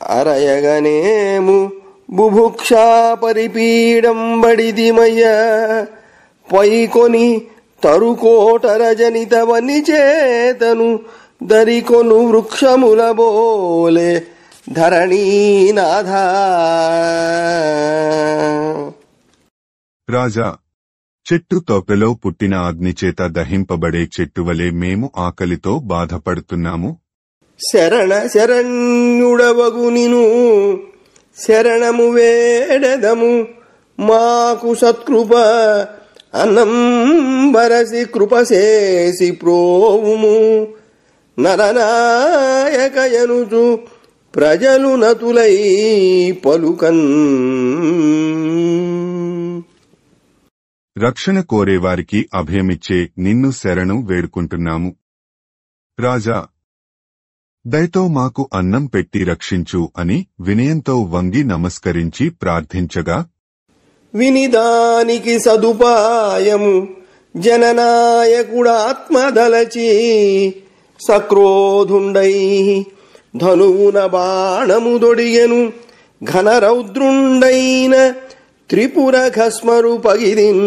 అరయగనేము బుభుక్షా పరిపీడం బడిదిమయ్య పైకొని తరుకోటరజనిత వని చేతను దరికొను వృక్షముల బోలే ధరణీనాథ. రాజా, చెట్టు తోపెలో పుట్టిన అగ్నిచేత దహింపబడే చెట్టువలే మేము ఆకలితో బాధపడుతున్నాము. శరణ శరణ్యుడవగు నిను శరణము వేడదము మాకు సత్కృప అన్నం బరసి కృపసేసి ప్రోవుము నరనాయకయనుచు ప్రజలు నతులై పలుకన్. రక్షణ కోరేవారికి అభయమిచ్చే నిన్ను శరణు వేడుకుంటున్నాము. రాజా, దయతో మాకు అన్నం పెట్టి రక్షించు అని వినయంతో వంగి నమస్కరించి ప్రార్థించగా, వినిదానికి సదుపాయము జననాయకుడాత్మదలచి సక్రోధుండై ధనువున బాణము దొడిగెను ఘనరౌద్రుండైన త్రిపుర ఖస్మరు పగిదిన్.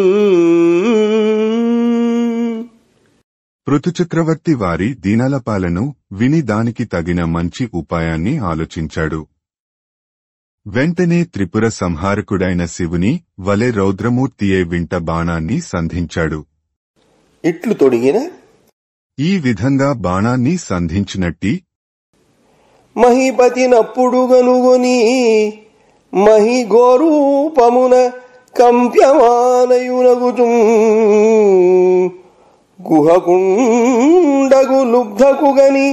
పృథుచక్రవర్తి వారి దీనాలపాలను విని దానికి తగిన మంచి ఉపాయాన్ని ఆలోచించాడు. వెంటనే త్రిపుర సంహారకుడైన శివుని వలె రౌద్రమూర్తియే వింట బాణాన్ని సంధించాడు. ఇట్లు తొడిగిన ఈ విధంగా బాణాన్ని సంధించినట్టి మహిపతినప్పుడు గనుగొని మహి గోరూపమున కంప్యమానయునగుచు గుహకుండగు లుబ్ధకుగని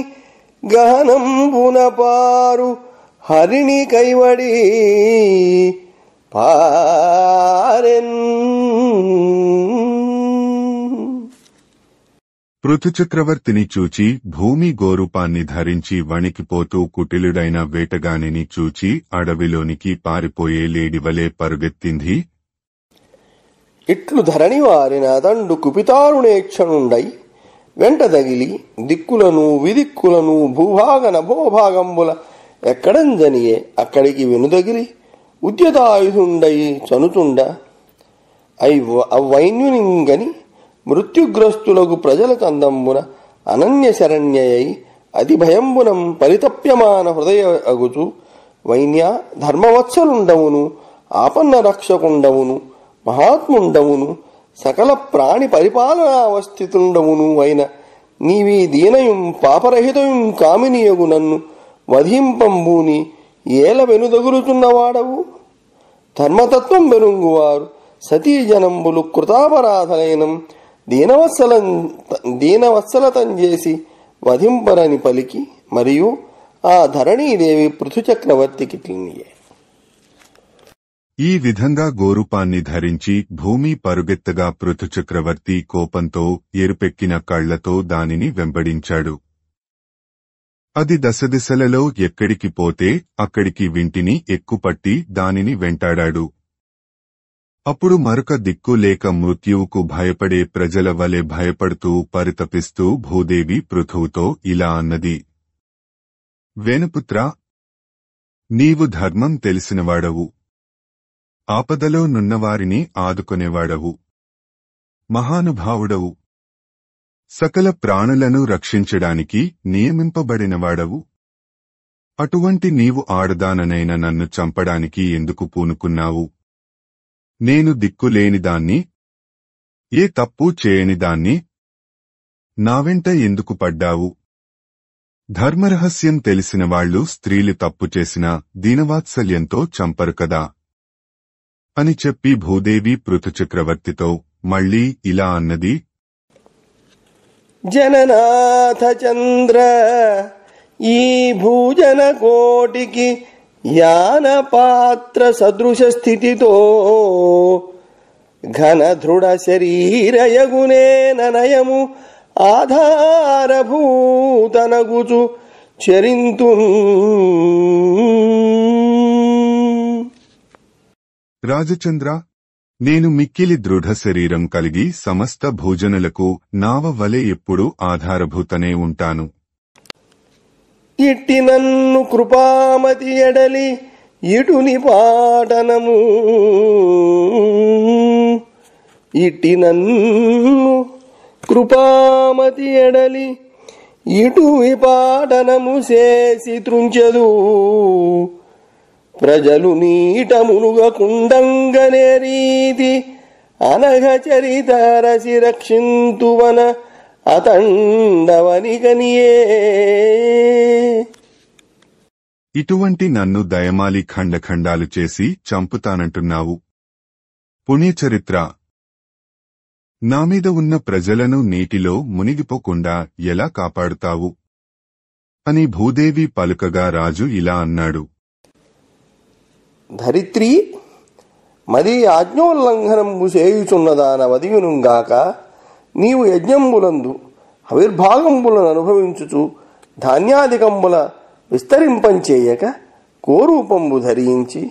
గహనంబున పారు హరిణి కైవడి పారెన్. పృథుచక్రవర్తిని చూచి భూమి గోరూపాన్ని ధరించి వణికిపోతూ కుటిలుడైన వేటగానిని చూచి అడవిలోనికి పారిపోయే లేడివలే పరుగెత్తింది. ఇట్లు ధరణి వారిన దండు కుపితారుణేక్షణుండై వెంట దగిలి దిక్కులను విదిక్కులను భూభాగన భోభాగంబుల ఎక్కడంజనియే అక్కడికి వెనుదగిలి ఉద్యతాయుధుండై చనుతుండ అవైన్యునింగని మృత్యుగ్రస్తులకు ప్రజల కందంబున అనన్య శరణ్యయై అతి భయంబునం పరితప్యమాన హృదయ అగుచు వైన్య ధర్మవత్సలుండవును ఆపన్న రక్షకుండవును మహాత్ముండవును సకల ప్రాణి పరిపాలనావస్థితుండవును అయిన నీవీ దీనయుం పాపరహితయుం కామినియగు నన్ను వధింపంబూని ఏల వెనుదగులుతున్నవాడవు. ధర్మతత్వం వెరుంగువారు సతీజనంబులు కృతాపరాధలైనం దీనవత్సలతం చేసి వధింపరని పలికి మరియు ఆ ధరణీదేవి పృథుచక్రవర్తికిట్లినియే. ఈ విధంగా గోరూపాన్ని ధరించి భూమి పరుగెత్తగా పృథుచక్రవర్తి కోపంతో ఎరుపెక్కిన కళ్లతో దానిని వెంబడించాడు. అది దశదిశలలో ఎక్కడికి పోతే అక్కడికి వింటిని ఎక్కుపట్టి దానిని వెంటాడాడు. అప్పుడు మరొక దిక్కు లేక మృత్యువుకు భయపడే ప్రజల వలె భయపడుతూ పరితపిస్తూ భూదేవి పృథువుతో ఇలా అన్నది: వేనుపుత్రా, నీవు ధర్మం తెలిసినవాడవు, ఆపదలో నున్నవారిని ఆదుకొనేవాడవు, మహానుభావుడవు, సకల ప్రాణులను రక్షించడానికి నియమింపబడినవాడవు. అటువంటి నీవు ఆడదాననైన నన్ను చంపడానికి ఎందుకు పూనుకున్నావు? నేను దిక్కులేనిదాన్ని, ఏ తప్పు చేయనిదాన్ని, నా వెంట ఎందుకు పడ్డావు? ధర్మరహస్యం తెలిసినవాళ్లు స్త్రీలు తప్పు చేసినా దీనవాత్సల్యంతో చంపరు కదా అని చెప్పి భూదేవి పృథుచక్రవర్తితో మళ్లీ ఇలా అన్నది: జననాథ చంద్ర, ఈ భూజన కోటికి యాన పాత్ర సదృశ స్థితితో ఘన దృఢ శరీరయగునే ననయము ఆధారభూతనగుచు చరింతు. రాజచంద్ర, నేను మిక్కిలి దృఢ శరీరం కలిగి సమస్త భోజనులకు నావ వలె ఎప్పుడూ ఆధారభూతనే ఉంటాను. ఇట్టి నన్ను కృపామతి ఎడలి ఇటుని పాటనము, ఇట్టి నన్ను కృపామతి ఎడలి ఇటు పాటనము చేసి త్రుంచెదు. ప్రజలు నీట మునుగకుండంగనే రీతి అనఘ చరితరసి రక్షింతువన అతండవనికనియే. ఇటువంటి నన్ను దయమాలి ఖండఖండాలు చేసి చంపుతానంటున్నావు. పుణ్యచరిత్ర, నామీద ఉన్న ప్రజలను నీటిలో మునిగిపోకుండా ఎలా కాపాడుతావు అని భూదేవి పలుకగా రాజు ఇలా అన్నాడు: ధరిత్రి, మరీ ఆజ్ఞోల్లంఘనంబు చేయుచున్నదానవదియునుగాక నీవు యజ్ఞంబులందు ఆవిర్భాగంబులను అనుభవించుచు ధాన్యాదికంబుల విస్తరింపంచేయక కోరూపంబు ధరించి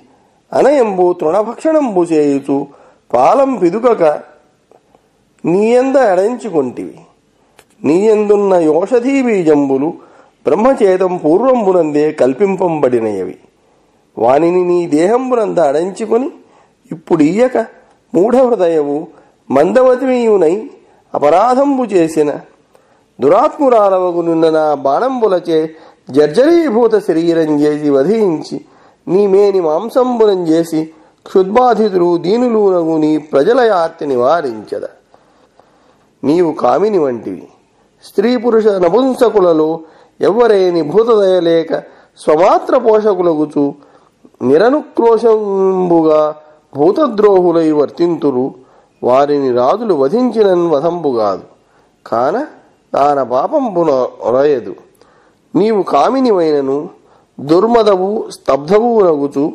అనయంబు తృణభక్షణంబు చేయుచు పాలం పిదుకక నీయంద ఎడంచుకొంటివి. నీయందున్న యోషధీ బీజంబులు బ్రహ్మచేతం పూర్వంబునందే కల్పింపంబడినయవి. వానిని నీ దేహంబునంద అడంచుకొని ఇప్పుడియ్యక మూఢహృదయవు మందవతిమీయునై అపరాధంబు చేసిన దురాత్మురాలవగు నిన్న నా బాణంబులచే జర్జరీభూత శరీరం చేసి వధించి నీమేని మాంసంబులం చేసి క్షుద్బాధితులు దీనులూనగు నీ ప్రజల యార్తి నివారించద. నీవు కామిని వంటివి. స్త్రీ పురుష నపుంసకులలో ఎవ్వరేని భూతదయలేక స్వమాత్ర పోషకులగుచు నిరనుక్రోశంబుగా భూతద్రోహులై వర్తింతురు. వారిని రాజులు వధించినన్ వధంబుగాదు, కాన దాన పాపంబున ఒరయదు. నీవు కామినివైనను దుర్మదవు స్తబ్ధవు నగుచు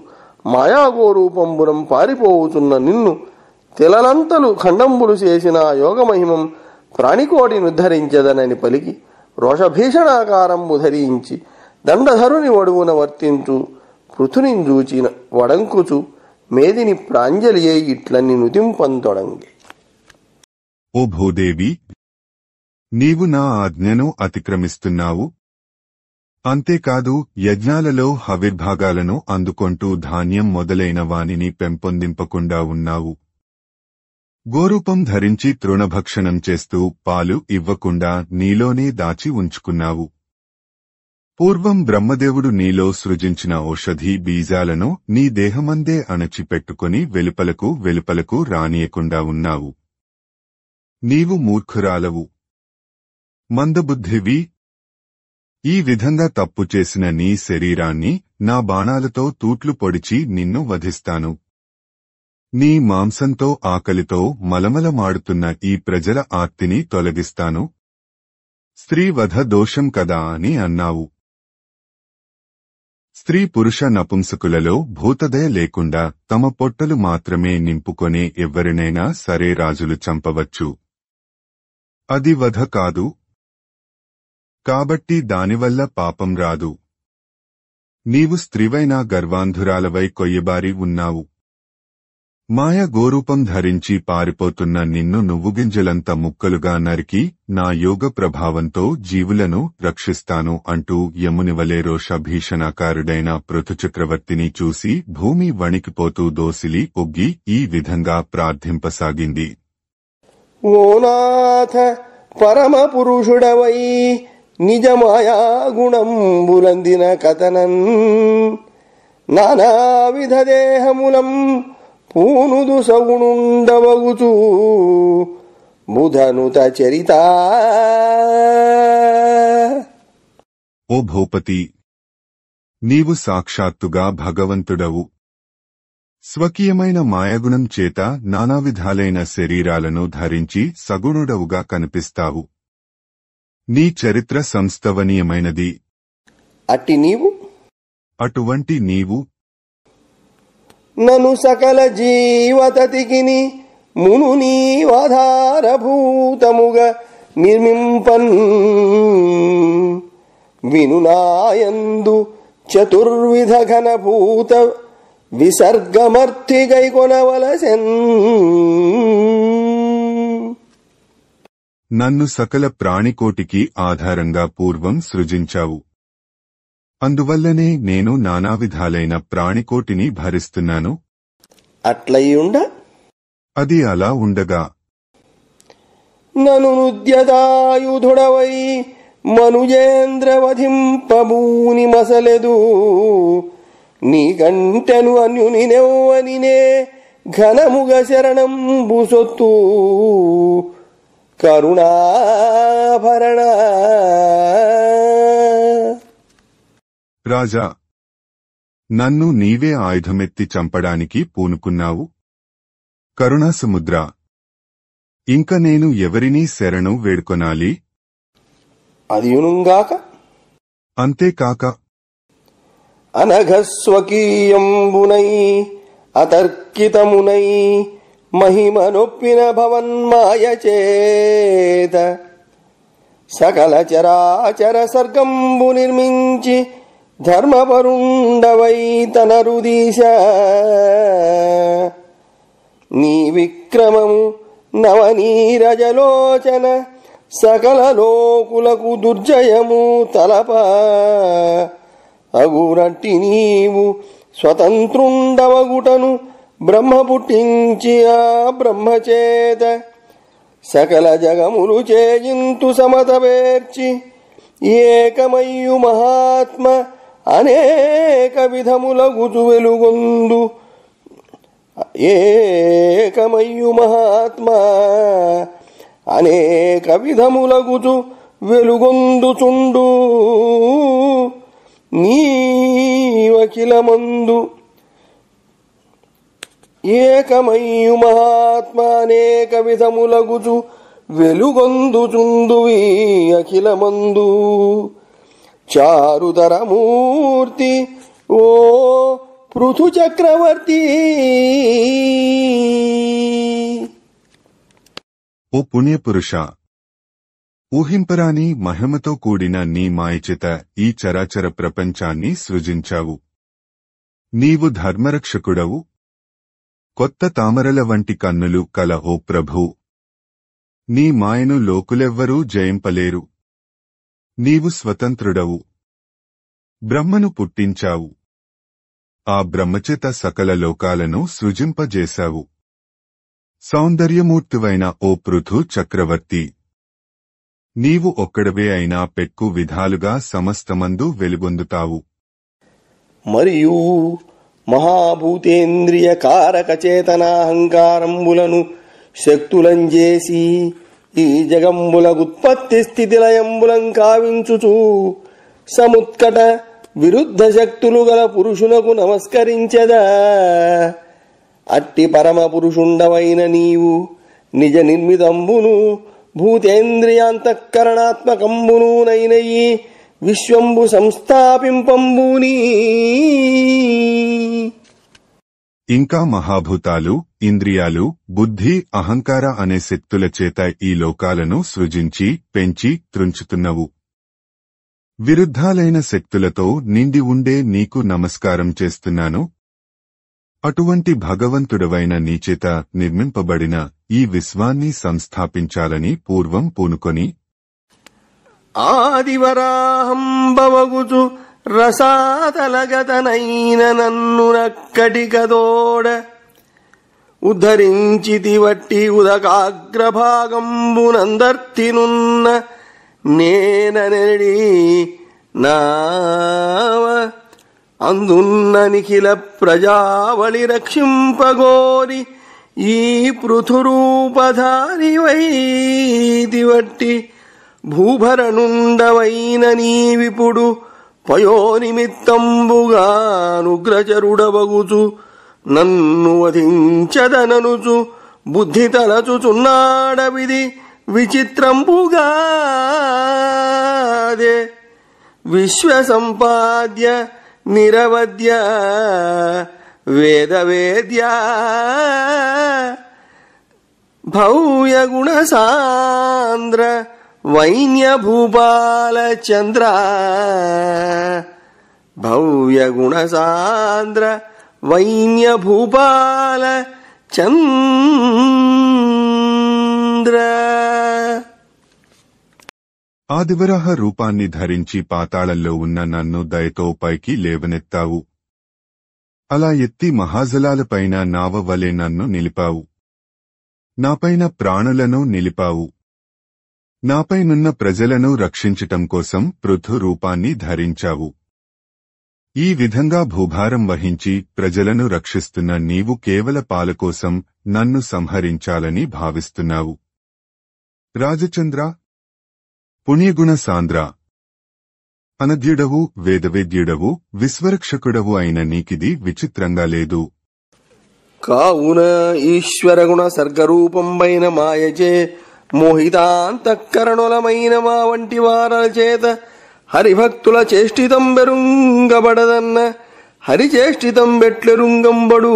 మాయాగోరూపంబురం పారిపోవుచున్న నిన్ను తెలలంతలు ఖండంబులు చేసిన యోగమహిమం ప్రాణికోటి నిర్ధరించదనని పలికి రోషభీషణాకారంబు ధరించి దండధరుని వడువున వర్తించు పృథునింజూచిన వడంకుచు మేదిని ప్రాంజలి అయి ఇట్లని నుతింపంతొడంగి. ఓ భూదేవి, నీవు నా ఆజ్ఞను అతిక్రమిస్తున్నావు. అంతేకాదు యజ్ఞాలలో హవిర్భాగాలను అందుకొంటూ ధాన్యం మొదలైన వానిని పెంపొందింపకుండా ఉన్నావు. గోరూపం ధరించి తృణభక్షణం చేస్తూ పాలు ఇవ్వకుండా నీలోనే దాచి ఉంచుకున్నావు. పూర్వం బ్రహ్మదేవుడు నీలో సృజించిన ఔషధీ బీజాలను నీ దేహమందే అణచిపెట్టుకుని వెలుపలకు రానియకుండా ఉన్నావు. నీవు మూర్ఖురాలవు, మందబుద్ధివి. ఈ విధంగా తప్పు చేసిన నీ శరీరాన్ని నా బాణాలతో తూట్లు పొడిచి నిన్ను వధిస్తాను. నీ మాంసంతో ఆకలితో మలమలమాడుతున్న ఈ ప్రజల ఆర్తిని తొలగిస్తాను. స్త్రీ వధ దోషం కదా అని అన్నావు. స్త్రీ పురుష నపుంసకులలో భూతదయ లేకుండా తమ పొట్టలు మాత్రమే నింపుకొనే ఎవ్వరినైనా సరే రాజులు చంపవచ్చు. అది వధ కాదు. కాబట్టి దానివల్ల పాపం రాదు. నీవు స్త్రీవైనా గర్వాంధురాలవై కొయ్యబారి ఉన్నావు. మాయ గోరూపం ధరించి పారిపోతున్న నిన్ను నువ్వుగింజలంత ముక్కలుగా నరికి నా యోగ ప్రభావంతో జీవులను రక్షిస్తాను అంటూ యమునివలే రోషభీషణాకారుడైన పృథుచక్రవర్తిని చూసి భూమి వణికిపోతూ దోసిలి ఒగ్గి ఈ విధంగా ప్రార్థింపసాగింది. ఓ నాథ పరమ పురుషుడవై నిజమాయా గుణంబులందిన కథనన్ నానావిధ దేహములం పూనుదు సగుణుండవగుచూ బుధనుత చరిత. ఓ భూపతి, నీవు సాక్షాత్తుగా భగవంతుడవు. స్వకీయమైన మాయగుణం చేత నానావిధాలైన శరీరాలను ధరించి సగుణుడవుగా కనిపిస్తావు. నీ చరిత్ర సంస్తవనీయమైనది. అటువంటి నీవు నను సకల జీవతతికిని మును నీవాధారభూతముగా నిర్మింపన్ వినునాయందు చతుర్విధ ఘనభూత విసర్గమర్థిగై కొనవలసెన్. నన్ను సకల ప్రాణికోటికి ఆధారంగా పూర్వం సృజించావు. అందువల్లనే నేను నానావిధాలైన ప్రాణికోటిని భరిస్తున్నాను. అట్లయుండ అది అలా ఉండగా నను నుద్యదాయుధుడవై మనుజేంద్రవధింపబూని మసలెదు నీకంటెను అన్యుని నెవ్వనినే ఘనముగ శరణంబు సొత్తు కరుణాభరణ. రాజా, నన్ను నీవే ఆయుధమెత్తి చంపడానికి పూనుకున్నావు. కరుణాసముద్ర, ఇంక నేను ఎవరినీ శరణు వేడుకొనాలి? అదియునుగాక. అంతేకాక అనఘస్వకీయంబునై అతర్కితమునై మహిమనొప్పిన భవన్మాయ చేత సకల చరాచర సర్గంబు నిర్మించి ధర్మపరుండవై తనరుదీశ నీ విక్రమము నవనీరజలోచన సకల లోకులకు దుర్జయము తలప అగురట్టి నీవు స్వతంత్రుండవగుటను బ్రహ్మ పుట్టించి ఆ బ్రహ్మచేత సకల జగములు చేయింతు సమత పేర్చి ఏకమయ్యు మహాత్మ అనేక విధములగుచు వెలుగొందు ఏకమయ్యు మహాత్మ అనేక విధములగుచు వెలుగొందుచుండు నీవఖిలమందు ఏకమయ్యు మహాత్మ అనేక విధములగుచు వెలుగొందుచుందువి అఖిలమందు చారుధరమూర్తి ఓ పృథు చక్రవర్తి. ఓ పుణ్యపురుష, ఊహింపరాని మహిమతో కూడిన నీ మాయచేత ఈ చరాచర ప్రపంచాన్ని సృజించావు. నీవు ధర్మరక్షకుడవు. కొత్త తామరల వంటి కన్నులు కల ఓ ప్రభూ, నీ మాయను లోకులెవ్వరూ జయింపలేరు. నీవు స్వతంత్రుడవు. బ్రహ్మను పుట్టించావు. ఆ బ్రహ్మచేత సకల లోకాలను సృజింపజేశావు. సౌందర్యమూర్తివైన ఓ పృథు చక్రవర్తి, నీవు ఒక్కడవే అయినా పెక్కు విధాలుగా సమస్తమందు వెలుగొందుతావు. మరియు మహాభూతేంద్రియ కారక చేతనాహంకారంబులను శక్తులంజేసి ఈ జగంబుల ఉత్పత్తి స్థితి లయంబులం కావించుచు సముత్కట విరుద్ధ శక్తులు గల పురుషునకు నమస్కరించెదా. అట్టి పరమ పురుషుండవైన నీవు నిజ నిర్మితంబును భూతేంద్రియాంతఃకరణాత్మకంబును నైనయి విశ్వంబు సంస్థాపింపంబుని. ఇంకా మహాభూతాలు, ఇంద్రియాలు, బుద్ధి, అహంకార అనే శక్తుల చేత ఈ లోకాలను సృజించి పెంచి త్రుంచుతున్నవు. విరుద్ధాలైన శక్తులతో నిండి ఉండే నీకు నమస్కారం చేస్తున్నాను. అటువంటి భగవంతుడవైన నీచేత నిర్మింపబడిన ఈ విశ్వాన్ని సంస్థాపించాలని పూర్వం పూనుకొని ఆదివరాహంబవగుచు రసాతలగతనైన నన్ను నక్కటికదోడ ఉద్ధరించితివట్టి ఉదకాగ్రభాగంబునందర్తినున్న నేననెడి నావ అందున్న నిఖిల ప్రజావళి రక్షింపగోరి ఈ పృథురూపధారివైతివట్టి భూభరణుండవైన నీవిపుడు పయోనిమిత్తంబుగానుగ్రచరుడవగుచు నన్ను వధించదననుచు బుద్ధి తలచుచున్నాడవిది విచిత్రంబుగాదే. విశ్వసంపాద్య నిరవద్య వేదవేద్య భవ్యగుణసాంద్ర వైన్యభూపాల చంద్ర భవ్యగుణసాంద్ర వైన్యభూపాల చంద్ర. ఆదివరాహ రూపాన్ని ధరించి పాతాళంలో ఉన్న నన్ను దయతో పైకి లేవనెత్తావు. అలా ఎత్తి మహాజలాలపైన నావ వలె నన్ను నిలిపావు. నాపైన ప్రాణులను నిలిపావు. నాపైనున్న ప్రజలను రక్షించటం కోసం పృథు రూపాన్ని ధరించావు. ఈ విధంగా భూభారం వహించి ప్రజలను రక్షిస్తున్న నీవు కేవల పాలకోసం నన్ను సంహరించాలని భావిస్తున్నావు. రాజచంద్ర, పుణ్యగుణ సాంద్ర, అనద్యుడవు, వేదవేద్యుడవు, విశ్వరక్షకుడవు అయిన నీకిది విచిత్రంగా లేదు. కావున ఈశ్వరగుణ సర్గరూపంబైన మాయచే మోహితాంతఃకరణులమైన మా వంటి వారల చేత హరిభక్తుల చేష్టితం బెరుంగబడదన్న హరిచేష్టితం బెట్లెరుంగంబడు.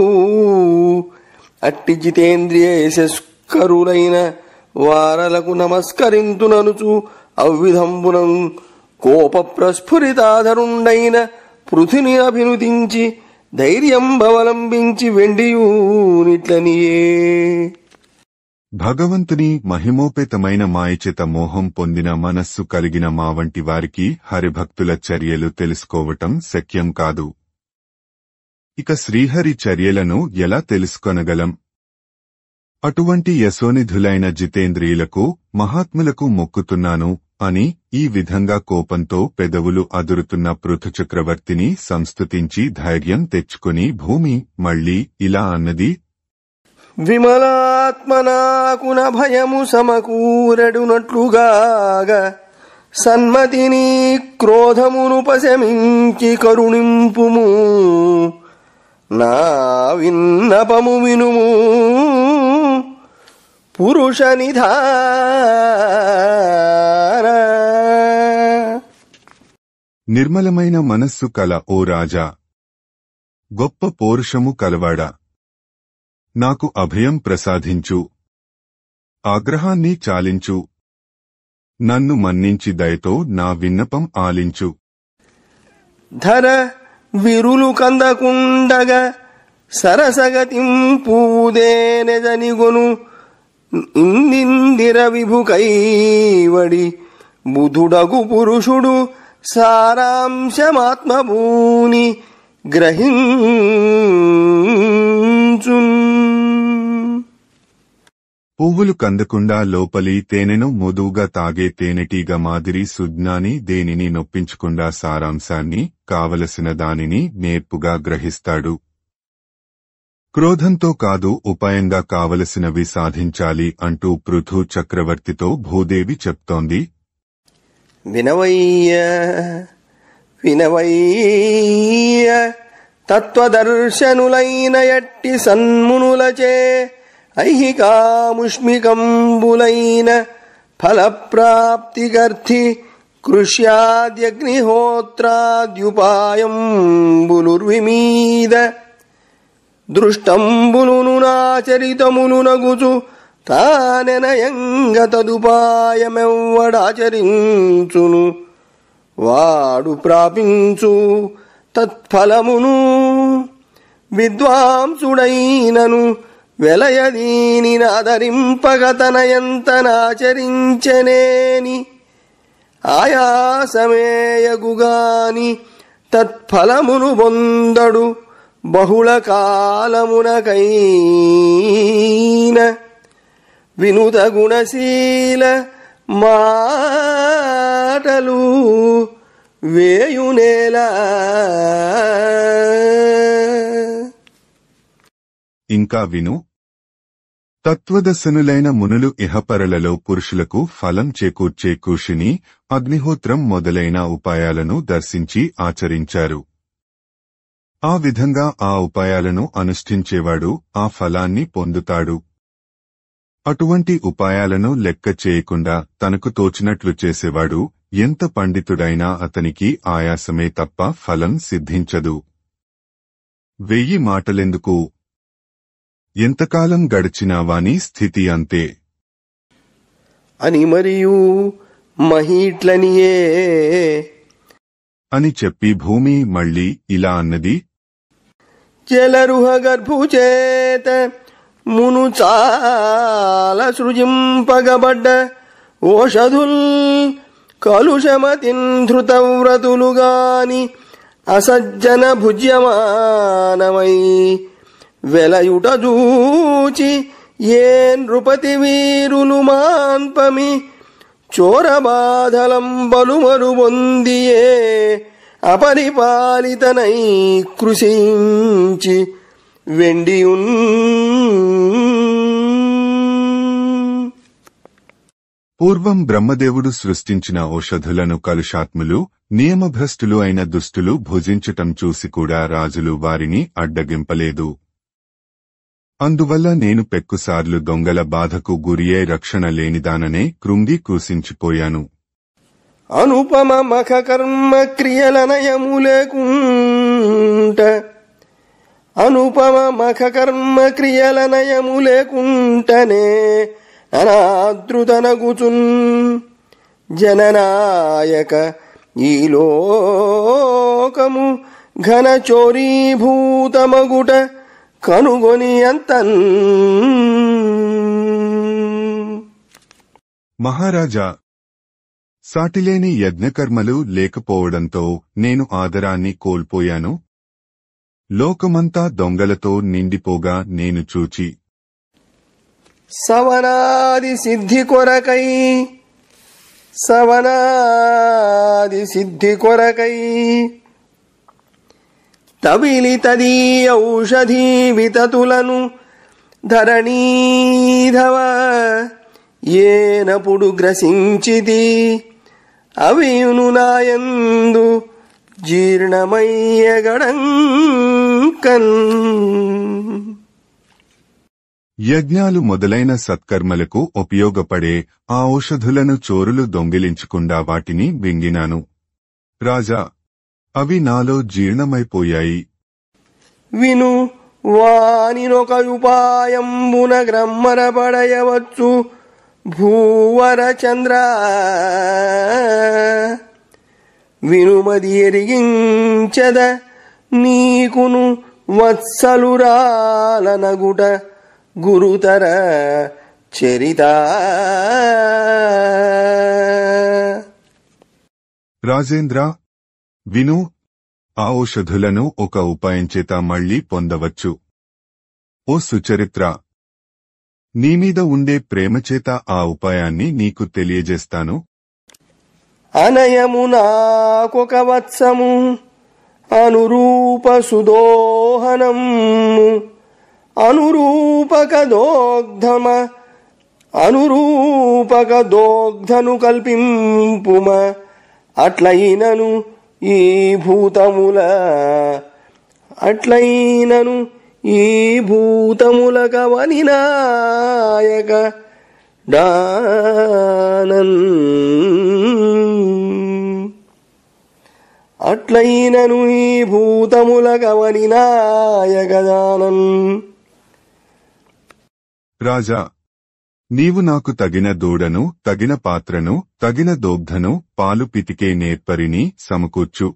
అట్టి జితేంద్రియ యశస్కరులైన వారలకు నమస్కరింతుననుచు అవ్విధంబునం కోప ప్రస్ఫురితాధరుండైన పృథుని అభినుతించి ధైర్యం అవలంబించి వెండియూనిట్లనియే. భగవంతుని మహిమోపేతమైన మాయచేత మోహం పొందిన మనస్సు కలిగిన మా వంటి వారికి హరిభక్తుల చర్యలు తెలుసుకోవటం శక్యం కాదు. ఇక శ్రీహరి చర్యలను ఎలా తెలుసుకొనగలం? అటువంటి యశోనిధులైన జితేంద్రియులకు, మహాత్ములకు మొక్కుతున్నాను అని ఈ విధంగా కోపంతో పెదవులు అదురుతున్న పృథుచక్రవర్తిని సంస్తుతించి ధైర్యం తెచ్చుకుని భూమి మళ్లీ ఇలా అన్నది. విమలాత్మనాకున భయము సమకూరడునట్లుగాగ సన్మతిని క్రోధమును పశమించి కరుణింపుము. నా విన్నపము వినుము పురుష నిధాన. నిర్మలమైన మనస్సు కల ఓ రాజా, గొప్ప పౌరుషము కలవాడా, నాకు అభయం ప్రసాదించు. ఆగ్రహాన్ని చాలించు. నన్ను మన్నించి దయతో నా విన్నపం ఆలించు. ధర విరులు కందకుండగ సరసగతింపూదేనెదనిగొను ఇందిందిర విభుకైవడి బుధుడగు పురుషుడు సారాంశమాత్మభూని గ్రహించున్. పువ్వులు కందకుండా లోపలి తేనెను మృదువుగా తాగే తేనెటీగ మాదిరి సుజ్ఞాని దేనిని నొప్పించకుండా సారాంశాన్ని, కావలసిన దానిని నేర్పుగా గ్రహిస్తాడు. క్రోధంతో కాదు ఉపాయంగా కావలసినవి సాధించాలి అంటూ పృథు చక్రవర్తితో భూదేవి చెప్తోంది. వినవయ్య వినవయ్య తత్వదర్శనులైన ఎట్టి సన్మునులచే ఐహికాముష్మికంబులైన ఫలప్రాప్తిగర్థి కృష్యాద్యగ్నిహోత్రాద్యుపాయంబులుర్విమీద దృష్టంబులును నాచరితములునగుచు తానెనయంగ తదుపాయమెవ్వడాచరించును వాడు ప్రాపించు తత్ఫలమును విద్వాంసుడైనను వెలయదీనినాదరింపగతనయంతనాచరించనేని ఆయాసమేయగుగాని తత్ఫలమును పొందడు బహుళ కాలమునకైన వినుత గుణశీల మాటలు వేయునేలా. ఇంకా విను. తత్వదర్శనులైన మునులు ఇహపరలలో పురుషులకు ఫలం చేకూర్చే కృషిని, అగ్నిహోత్రం మొదలైన ఉపాయాలను దర్శించి ఆచరించారు. ఆ విధంగా ఆ ఉపాయాలను అనుష్ఠించేవాడు ఆ ఫలాన్ని పొందుతాడు. అటువంటి ఉపాయాలను లెక్క చేయకుండా తనకు తోచినట్లు చేసేవాడు ఎంత పండితుడైనా అతనికి ఆయాసమే తప్ప ఫలం సిద్ధించదు. 1000 మాటలెందుకు? ఎంతకాలం గడిచినా వాని స్థితి అంతే అని మరియు మహీట్లనియే అని చెప్పి భూమి మళ్ళీ ఇలా అన్నది. జలరుహ గర్భుచేత మును చాల సృజింపగబడ్డ ఓషధుల్ కలుషమతిన్ ధృతవ్రతులుగాని అసజ్జన భుజ్యమానమై వెలయుట జూచి ఏ నృపతి వీరులు మాన్పమి చోరబాధలం బలుమరు పొందియే అపరిపాలితనై కృషించి వెండియున్. పూర్వం బ్రహ్మదేవుడు సృష్టించిన ఔషధులను కలుషాత్ములు, నియమభ్రష్టులు అయిన దుష్టులు భుజించటం చూసి కూడా రాజులు వారిని అడ్డగింపలేదు. అందువల్ల నేను పెక్కుసార్లు దొంగల బాధకు గురియే రక్షణ లేనిదాననే కృంగి కృశించిపోయాను. అనుపమ మఖ కర్మ క్రియలనయము లేకుంట అనుపమ మఖ కర్మ క్రియలనయము లేకుంటనే అనాదృతనగుచున్ జననాయక ఈ లోకము ఘన చోరీభూతమగుట కనుగొని అంతన్. మహారాజా, సాటిలేని యజ్ఞకర్మలు లేకపోవడంతో నేను ఆదరాన్ని కోల్పోయాను. లోకమంతా దొంగలతో నిండిపోగా నేను చూచి సవనాది సిద్ధి కొరకై తవిలి తదీ ఔషధీ వితతులను ధరణీధవ ఏనపుడు గ్రసించితి అవియును నాయందు జీర్ణమయ్యగడంకన్. యజ్ఞాలు మొదలైన సత్కర్మలకు ఉపయోగపడే ఆ ఔషధులను చోరులు దొంగిలించకుండా వాటిని మింగినాను. రాజా, అవి నాలో జీర్ణమైపోయాయి. విను, వానినొక ఉపాయంబున గ్రమ్మరపడయవచ్చు భూవర చంద్ర. వినుమది ఎరిగించద నీకును వత్సలురాలనగుట గురుతర చరిత. రాజేంద్ర, విను, ఆ ఔషధులను ఒక ఉపాయం చేత మళ్లీ పొందవచ్చు. ఓ సుచరిత్ర, నీమీద ఉండే ప్రేమచేత ఆ ఉపాయాన్ని నీకు తెలియజేస్తాను. అనయము నాకొక వత్సము అనురూప సుదోహనము అనురూపక దోగ్ధను కల్పింపుమ అట్లయినను ఈ భూతముల కవని నాయక దానన్ అట్లయినను ఈ భూతముల కవని నాయక దానన్. రాజా, నీవు నాకు తగిన దూడను, తగిన పాత్రను, తగిన దోగ్ధను, పాలు పితికే నేర్పరిని సమకూర్చు.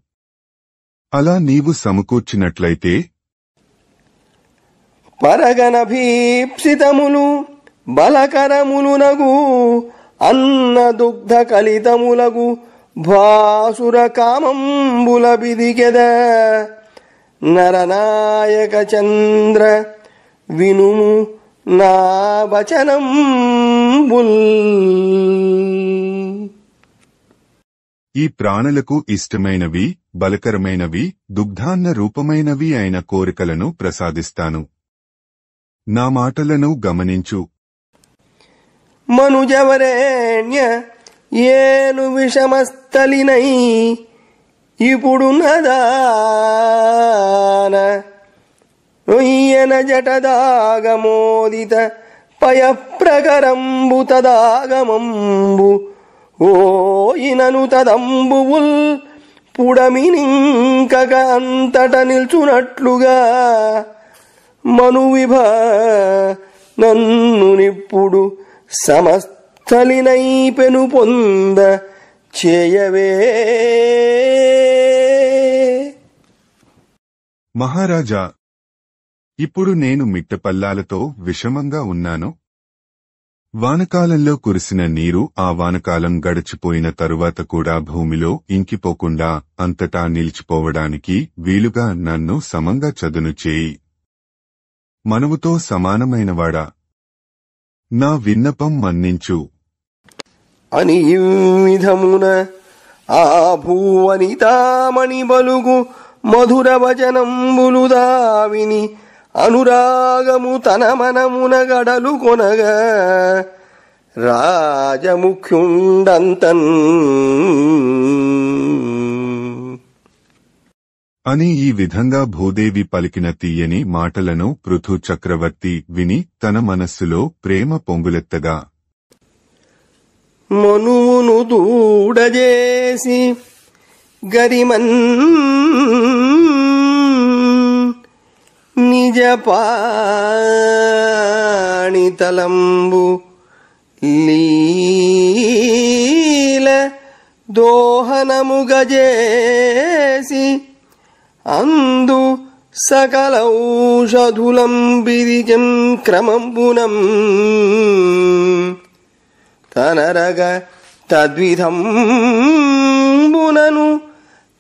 అలా నీవు సమకూర్చినట్లయితే పరగనభీప్సితములు బలకరములునగు అన్న దుగ్ధ కలితములగు భాసుర కామంబుల బిదికెద. నరనాయక చంద్ర వినుము నా వచనంబుల్. ఈ ప్రాణులకు ఇష్టమైనవి, బలకరమైనవి, దుగ్ధాన్న రూపమైనవి అయిన కోరికలను ప్రసాదిస్తాను. నా మాటలను గమనించు. మనుజవరేణ్య ఏను విషమస్థలినై ఇప్పుడు నదాన రొయ్యన జటదాగమోదిత పయప్రకరంబు తదాగమంబు ఓయినను తదంబువుల్ పుడమినింకక అంతట నిల్చునట్లుగా మనువిభ నన్ను నిప్పుడు సమస్థలినై పెను పొంద చేయవే. మహారాజా, ఇప్పుడు నేను మిట్టపల్లాలతో విషమంగా ఉన్నాను. వానకాలంలో కురిసిన నీరు ఆ వానకాలం గడిచిపోయిన తరువాత కూడా భూమిలో ఇంకిపోకుండా అంతటా నిలిచిపోవడానికి వీలుగా నన్ను సమంగా చదును చేయి. మనువుతో సమానమైనవాడా, నా విన్నపం మన్నించు అని ఈ విధమున ఆ భూవనితామణి బలుగు మధుర వచనంబులు దావిని అనురాగము తన మనమున గడలు కొనగా రాజముఖ్యుండంతన్ అని ఈ విధంగా భూదేవి పలికిన తీయని మాటలను పృథు చక్రవర్తి విని తన మనస్సులో ప్రేమ పొంగులెత్తగా మనువును దూడజేసి గరిమన్ నిజ పాణితలంబు లీల దోహనము గజేసి అందు సకలౌషధులంబిదిజం క్రమంబునం తనరగ తద్విధంబునను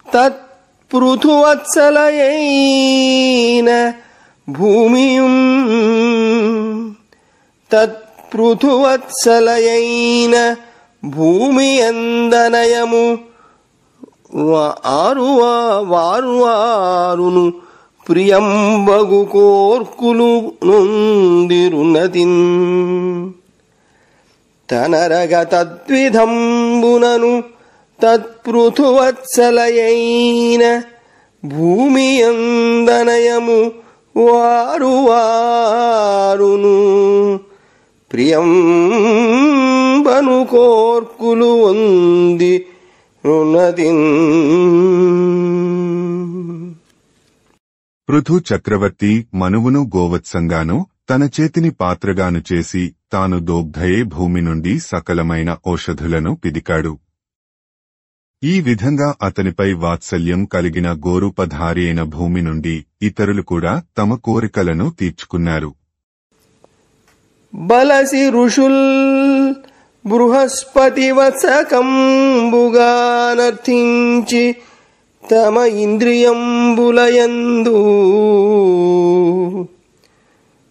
తత్పృథువత్సలయైన భూమియందనయము వారువారును ప్రియంబగు కోర్కులు నొందిరున్నతిన్ తనరగ తద్విధంబునను తత్పృథువత్సలయైన భూమియందనయము వారువారును ప్రియంబను కోర్కులు వంది పృథు చక్రవర్తి మనువును గోవత్సంగాను తన చేతిని పాత్రగాను చేసి తాను దోగ్ధయే భూమి నుండి సకలమైన ఔషధులను పిదికాడు. ఈ విధంగా అతనిపై వాత్సల్యం కలిగిన గోరూపధారి అయిన భూమి నుండి ఇతరులు కూడా తమ కోరికలను తీర్చుకున్నారు. బలసి ఋషుల్ బృహస్పతి వత్సకంబుగా నర్థించి తమ ఇంద్రియంబులయందు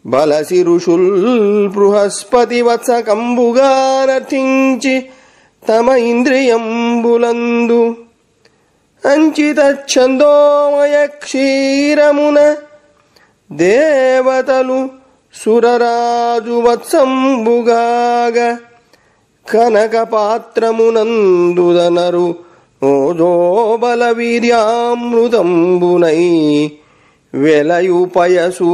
బలసి ఋషుల్ బృహస్పతి వత్సకంబుగా నర్చించి తమ ఇంద్రియంబులందు అంచిత ఛందోమయ క్షీరమున దేవతలు సురరాజు వత్సంబుగాగ కనక పాత్రమునందుదనరు ఓజోబల వీర్యామృతంబునై వెలయుపయసు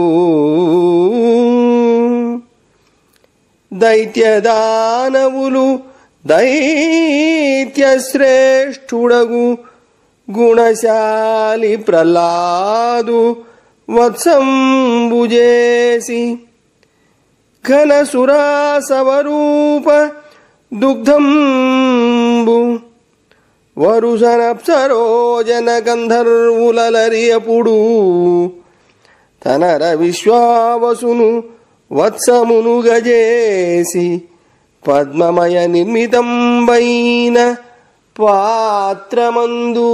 దైత్యదానవులు దైత్యశ్రేష్ఠుడగు గుణశాలి ప్రహ్లాదు వత్సంబుజేసి ఘనసురాసవరూప దుగ్ధంబు వరుసనప్సరోజన గంధర్వులరియపుడు తనర విశ్వావసును వత్సమును గజేసి పద్మమయ నిర్మితంబైన పాత్రమందు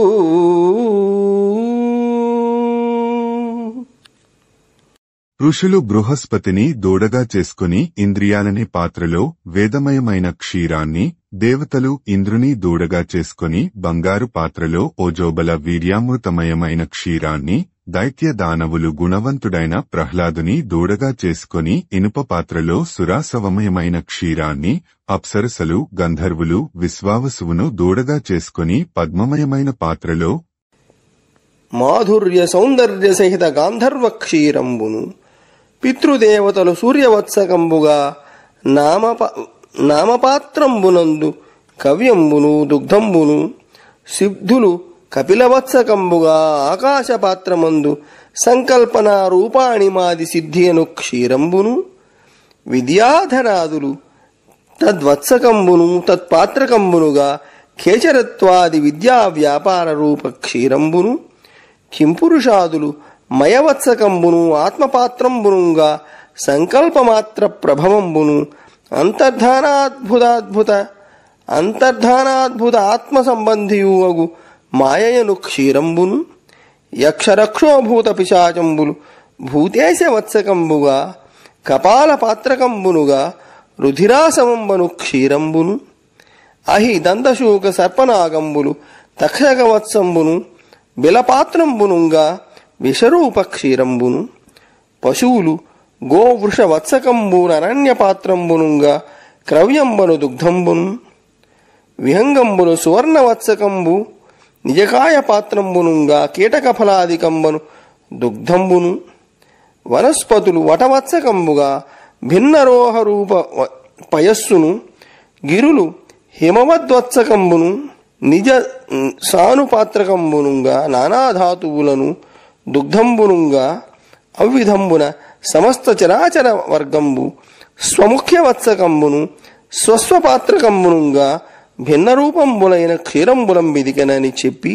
ఋషులు బృహస్పతిని దూడగా చేసుకుని ఇంద్రియాలని పాత్రలో వేదమయమైన క్షీరాన్ని, దేవతలు ఇంద్రుని దూడగా చేసుకుని బంగారు పాత్రలో ఓజోబల వీర్యామృతమయమైన క్షీరాన్ని, దైత్య దానవులు గుణవంతుడైన ప్రహ్లాదుని దూడగా చేసుకుని ఇనుప పాత్రలో సురాసవమయమైన క్షీరాన్ని, అప్సరసలు గంధర్వులు విశ్వావసువును దూడగా చేసుకుని పద్మమయమైన పాత్రలో మాధుర్య సౌందర్య సహిత గాంధర్వ క్షీరంబును, పితృదేవతలు సూర్యవత్సకంబుగా నామపాత్రంబునందు కవ్యంబును దుగ్ధంబును, సిద్ధులు కపిలవత్సకంబుగా ఆకాశపాత్రమందు సంకల్పన రూపాణిమాది సిద్ధియను క్షీరంబును, విద్యాధరాదులు తద్వత్సకంబును తత్పాత్రకంబునుగా ఖేచరత్వాది విద్యా వ్యాపార రూప క్షీరంబును, కింపురుషాదులు మయవత్సకంబును ఆత్మపాత్రంబునుగా సంకల్పమాత్ర ప్రభవంబును, అంతర్ధానాద్భుత ఆత్మ సంబంధియువగు మాయయను క్షీరంబును, యక్షరక్షోభూత పిశాచంబులు భూతేశ వత్సకంబుగా కపాల పాత్రకంబునుగా రుధిరాసవంబను క్షీరంబును, అహి దందశూక సర్పనాగంబులు తక్షకవత్సంబును బిలపాత్రంబునుగా విషరూప క్షీరంబును, పశువులు గోవృష వత్సకంబునరణ్యపాత్రంబునుగా క్రవ్యంబను దుగ్ధంబును, విహంగంబును సువర్ణవత్సకంబు నిజకాయ పాత్రంబునుగా కీటకఫలాదికంబను దుగ్ధంబును, వనస్పతులు వటవత్సకంబుగా భిన్నరోహ రూప పయస్సును, గిరులు హిమవద్వత్సకంబును నిజ సానుపాత్రకంబునుగా నానాధాతువులను దుగ్ధంబునుగా అవ్విధంబున సమస్త చరాచర వర్గంబు స్వముఖ్యవత్సకంబును స్వస్వపాత్రకంబునుగా భిన్నరూపంబులైన క్షీరంబులం బిదికనని చెప్పి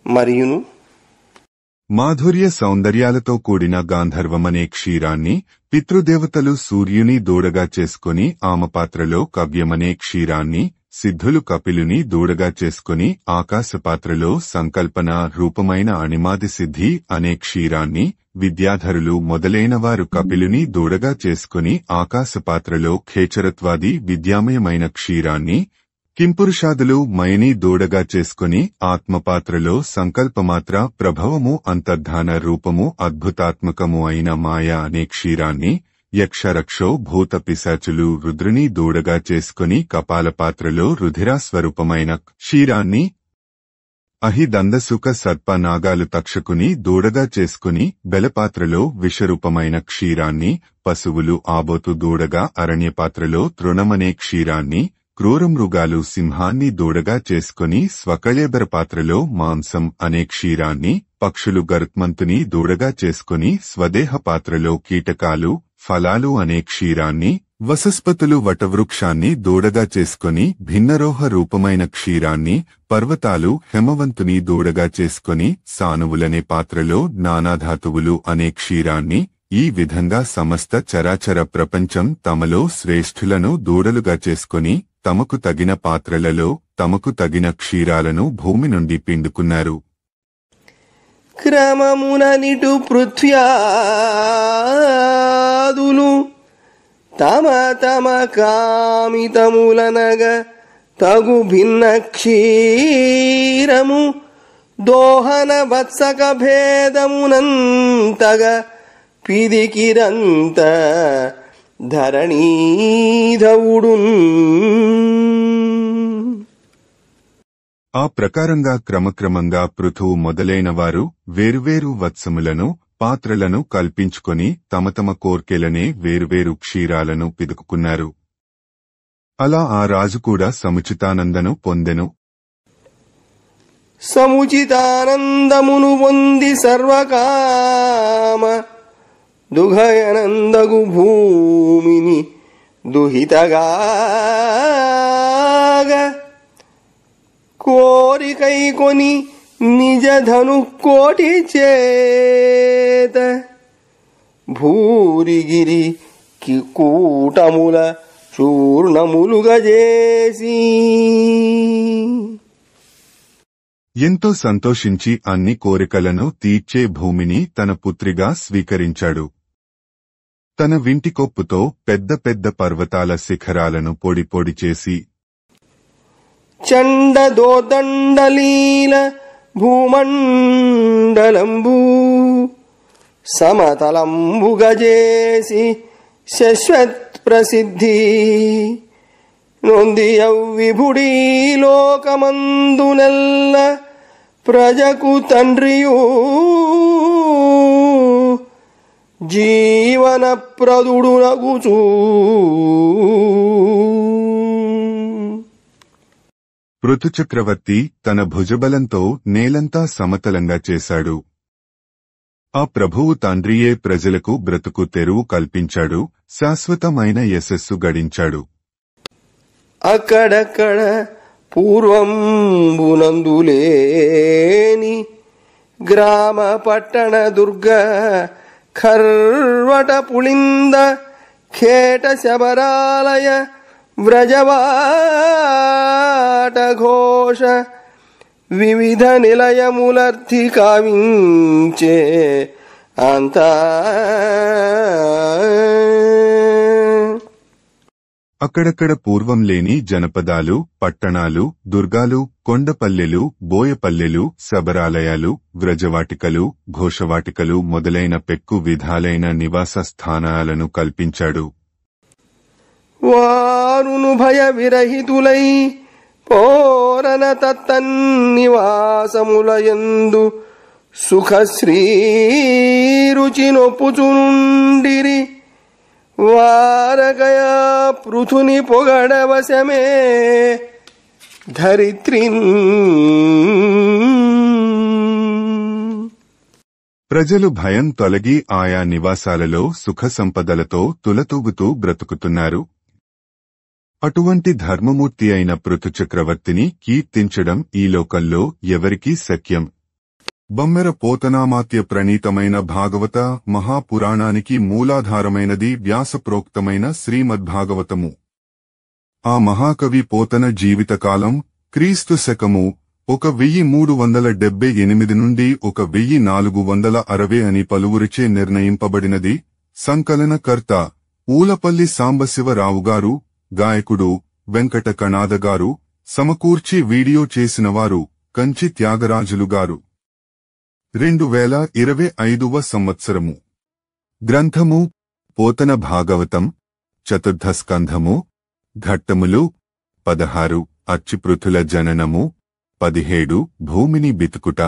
మరియును మాధుర్య సౌందర్యాలతో కూడిన గాంధర్వమనే క్షీరాన్ని, పితృదేవతలు సూర్యుని దూడగా చేసుకుని ఆమపాత్రలో కవ్యమనే క్షీరాన్ని, సిద్ధులు కపిలుని దూడగా చేసుకుని ఆకాశపాత్రలో సంకల్పన రూపమైన అణిమాది సిద్ధి అనే క్షీరాన్ని, విద్యాధరులు మొదలైనవారు కపిలుని దూడగా చేసుకుని ఆకాశపాత్రలో ఖేచరత్వాది విద్యామయమైన క్షీరాన్ని, కింపురుషాదులు మయని దూడగా చేసుకుని ఆత్మపాత్రలో సంకల్పమాత్ర ప్రభవము అంతర్ధాన రూపము అద్భుతాత్మకము అయిన మాయ అనే క్షీరాన్ని, యక్షరక్షో భూత పిశాచులు రుద్రుని దూడగా చేసుకుని కపాలపాత్రలో రుధిరాస్వరూపమైన క్షీరాన్ని, అహి దందసుక సర్ప నాగాలు తక్షకుని దూడగా చేసుకుని బెలపాత్రలో విషరూపమైన క్షీరాన్ని, పశువులు ఆబోతు దూడగా అరణ్యపాత్రలో తృణమనే క్షీరాన్ని, క్రూరమృగాలు సింహాన్ని దూడగా చేసుకుని స్వకళేబర పాత్రలో మాంసం అనే క్షీరాన్ని, పక్షులు గరుత్మంతుని దూడగా చేసుకుని స్వదేహ పాత్రలో కీటకాలు ఫలాలు అనే క్షీరాన్ని, వసస్పతులు వటవృక్షాన్ని దూడగా చేసుకుని భిన్నరోహ రూపమైన క్షీరాన్ని, పర్వతాలు హేమవంతుని దూడగా చేసుకుని సానువులనే పాత్రలో నానాధాతువులు అనే క్షీరాన్ని, ఈ విధంగా సమస్త చరాచర ప్రపంచం తమలో శ్రేష్ఠులను దూడలుగా చేసుకుని తమకు తగిన పాత్రలలో తమకు తగిన క్షీరాలను భూమి నుండి పిండుకున్నారు. క్రమమున నిటు పృథ్వ్యాదులు తమ తమ కామితములనగ తగు భిన్న క్షీరము దోహన వత్సక భేదమునంతగా పిదికిరంత ధరణీధవుడున్. ఆ ప్రకారంగా క్రమక్రమంగా పృథువు మొదలైన వారు వేరువేరు వత్సములను పాత్రలను కల్పించుకొని తమ తమ కోర్కెలనే వేరువేరు క్షీరాలను పిదుకుకున్నారు. అలా ఆ రాజు కూడా సముచితానందను పొందెను. సముచితానందమును పొంది సర్వకామ దుఘయనందగు భూమిని దుహితగాగా కోరికై కొని నిజ ధనుకోటి చేత భూరిగిరి కూటముల చూర్ణములుగా చేసి ఎంతో సంతోషించి అన్ని కోరికలను తీర్చే భూమిని తన పుత్రిగా స్వీకరించాడు. తన వింటికొప్పుతో పెద్ద పెద్ద పర్వతాల శిఖరాలను పొడి పొడి చేసి చండదోదండలీల భూమండలంబు సమతలంబుగా చేసి శశ్వత్ ప్రసిద్ధి నొంది విభుడీ లోకమందునెల్ల ప్రజకు తండ్రియు జీవన ప్రదుడునగుచూ పృథుచక్రవర్తి తన భుజబలంతో నేలంతా సమతలంగా చేశాడు. ఆ ప్రభువు తండ్రియే ప్రజలకు బ్రతుకు తెరువు కల్పించాడు, శాశ్వతమైన యశస్సు గడించాడు. అక్కడక్కడ పూర్వంబునందులేని గ్రామ పట్టణ దుర్గ ఖర్వట పుళింద ఖేట శబరాలయ వ్రజవాట ఘోష వివిధ నిలయములర్థి కావించే అంతా అక్కడక్కడ పూర్వం లేని జనపదాలు, పట్టణాలు, దుర్గాలు, కొండపల్లెలు, బోయపల్లెలు, శబరాలయాలు, వ్రజవాటికలు, ఘోషవాటికలు మొదలైన పెక్కు విధాలైన నివాస స్థానాలను కల్పించాడు. వారును భయ విరహితులై పోరన తత్తన్నివాసములయందు సుఖశ్రీ రుచి నొప్పుచునుండిరి. వారగయా పృథుని పొగడవశమే ధరిత్రిన్. ప్రజలు భయం తొలగి ఆయా నివాసాలలో సుఖ సంపదలతో తులతూగుతూ బ్రతుకుతున్నారు. అటువంటి ధర్మమూర్తి అయిన పృథుచక్రవర్తిని కీర్తించడం ఈ లోకంలో ఎవరికీ శక్యం. బమ్మెర పోతనామాత్య ప్రణీతమైన భాగవత మహాపురాణానికి మూలాధారమైనది వ్యాసప్రోక్తమైన శ్రీమద్భాగవతము. ఆ మహాకవి పోతన జీవితకాలం క్రీస్తు శకము 1378 నుండి 1460 అని పలువురిచే నిర్ణయింపబడినది. సంకలనకర్త ఊలపల్లి సాంబశివరావుగారు, గాయకుడు వెంకట కణాదగారు, సమకూర్చి వీడియో చేసినవారు కంచి త్యాగరాజులుగారు. 2025వ సంవత్సరము. గ్రంథము పోతన భాగవతం, చతుర్థ స్కంధము, ఘట్టములు 16, అచ్చిపృథుల జననము, 17, భూమిని బితుకుట.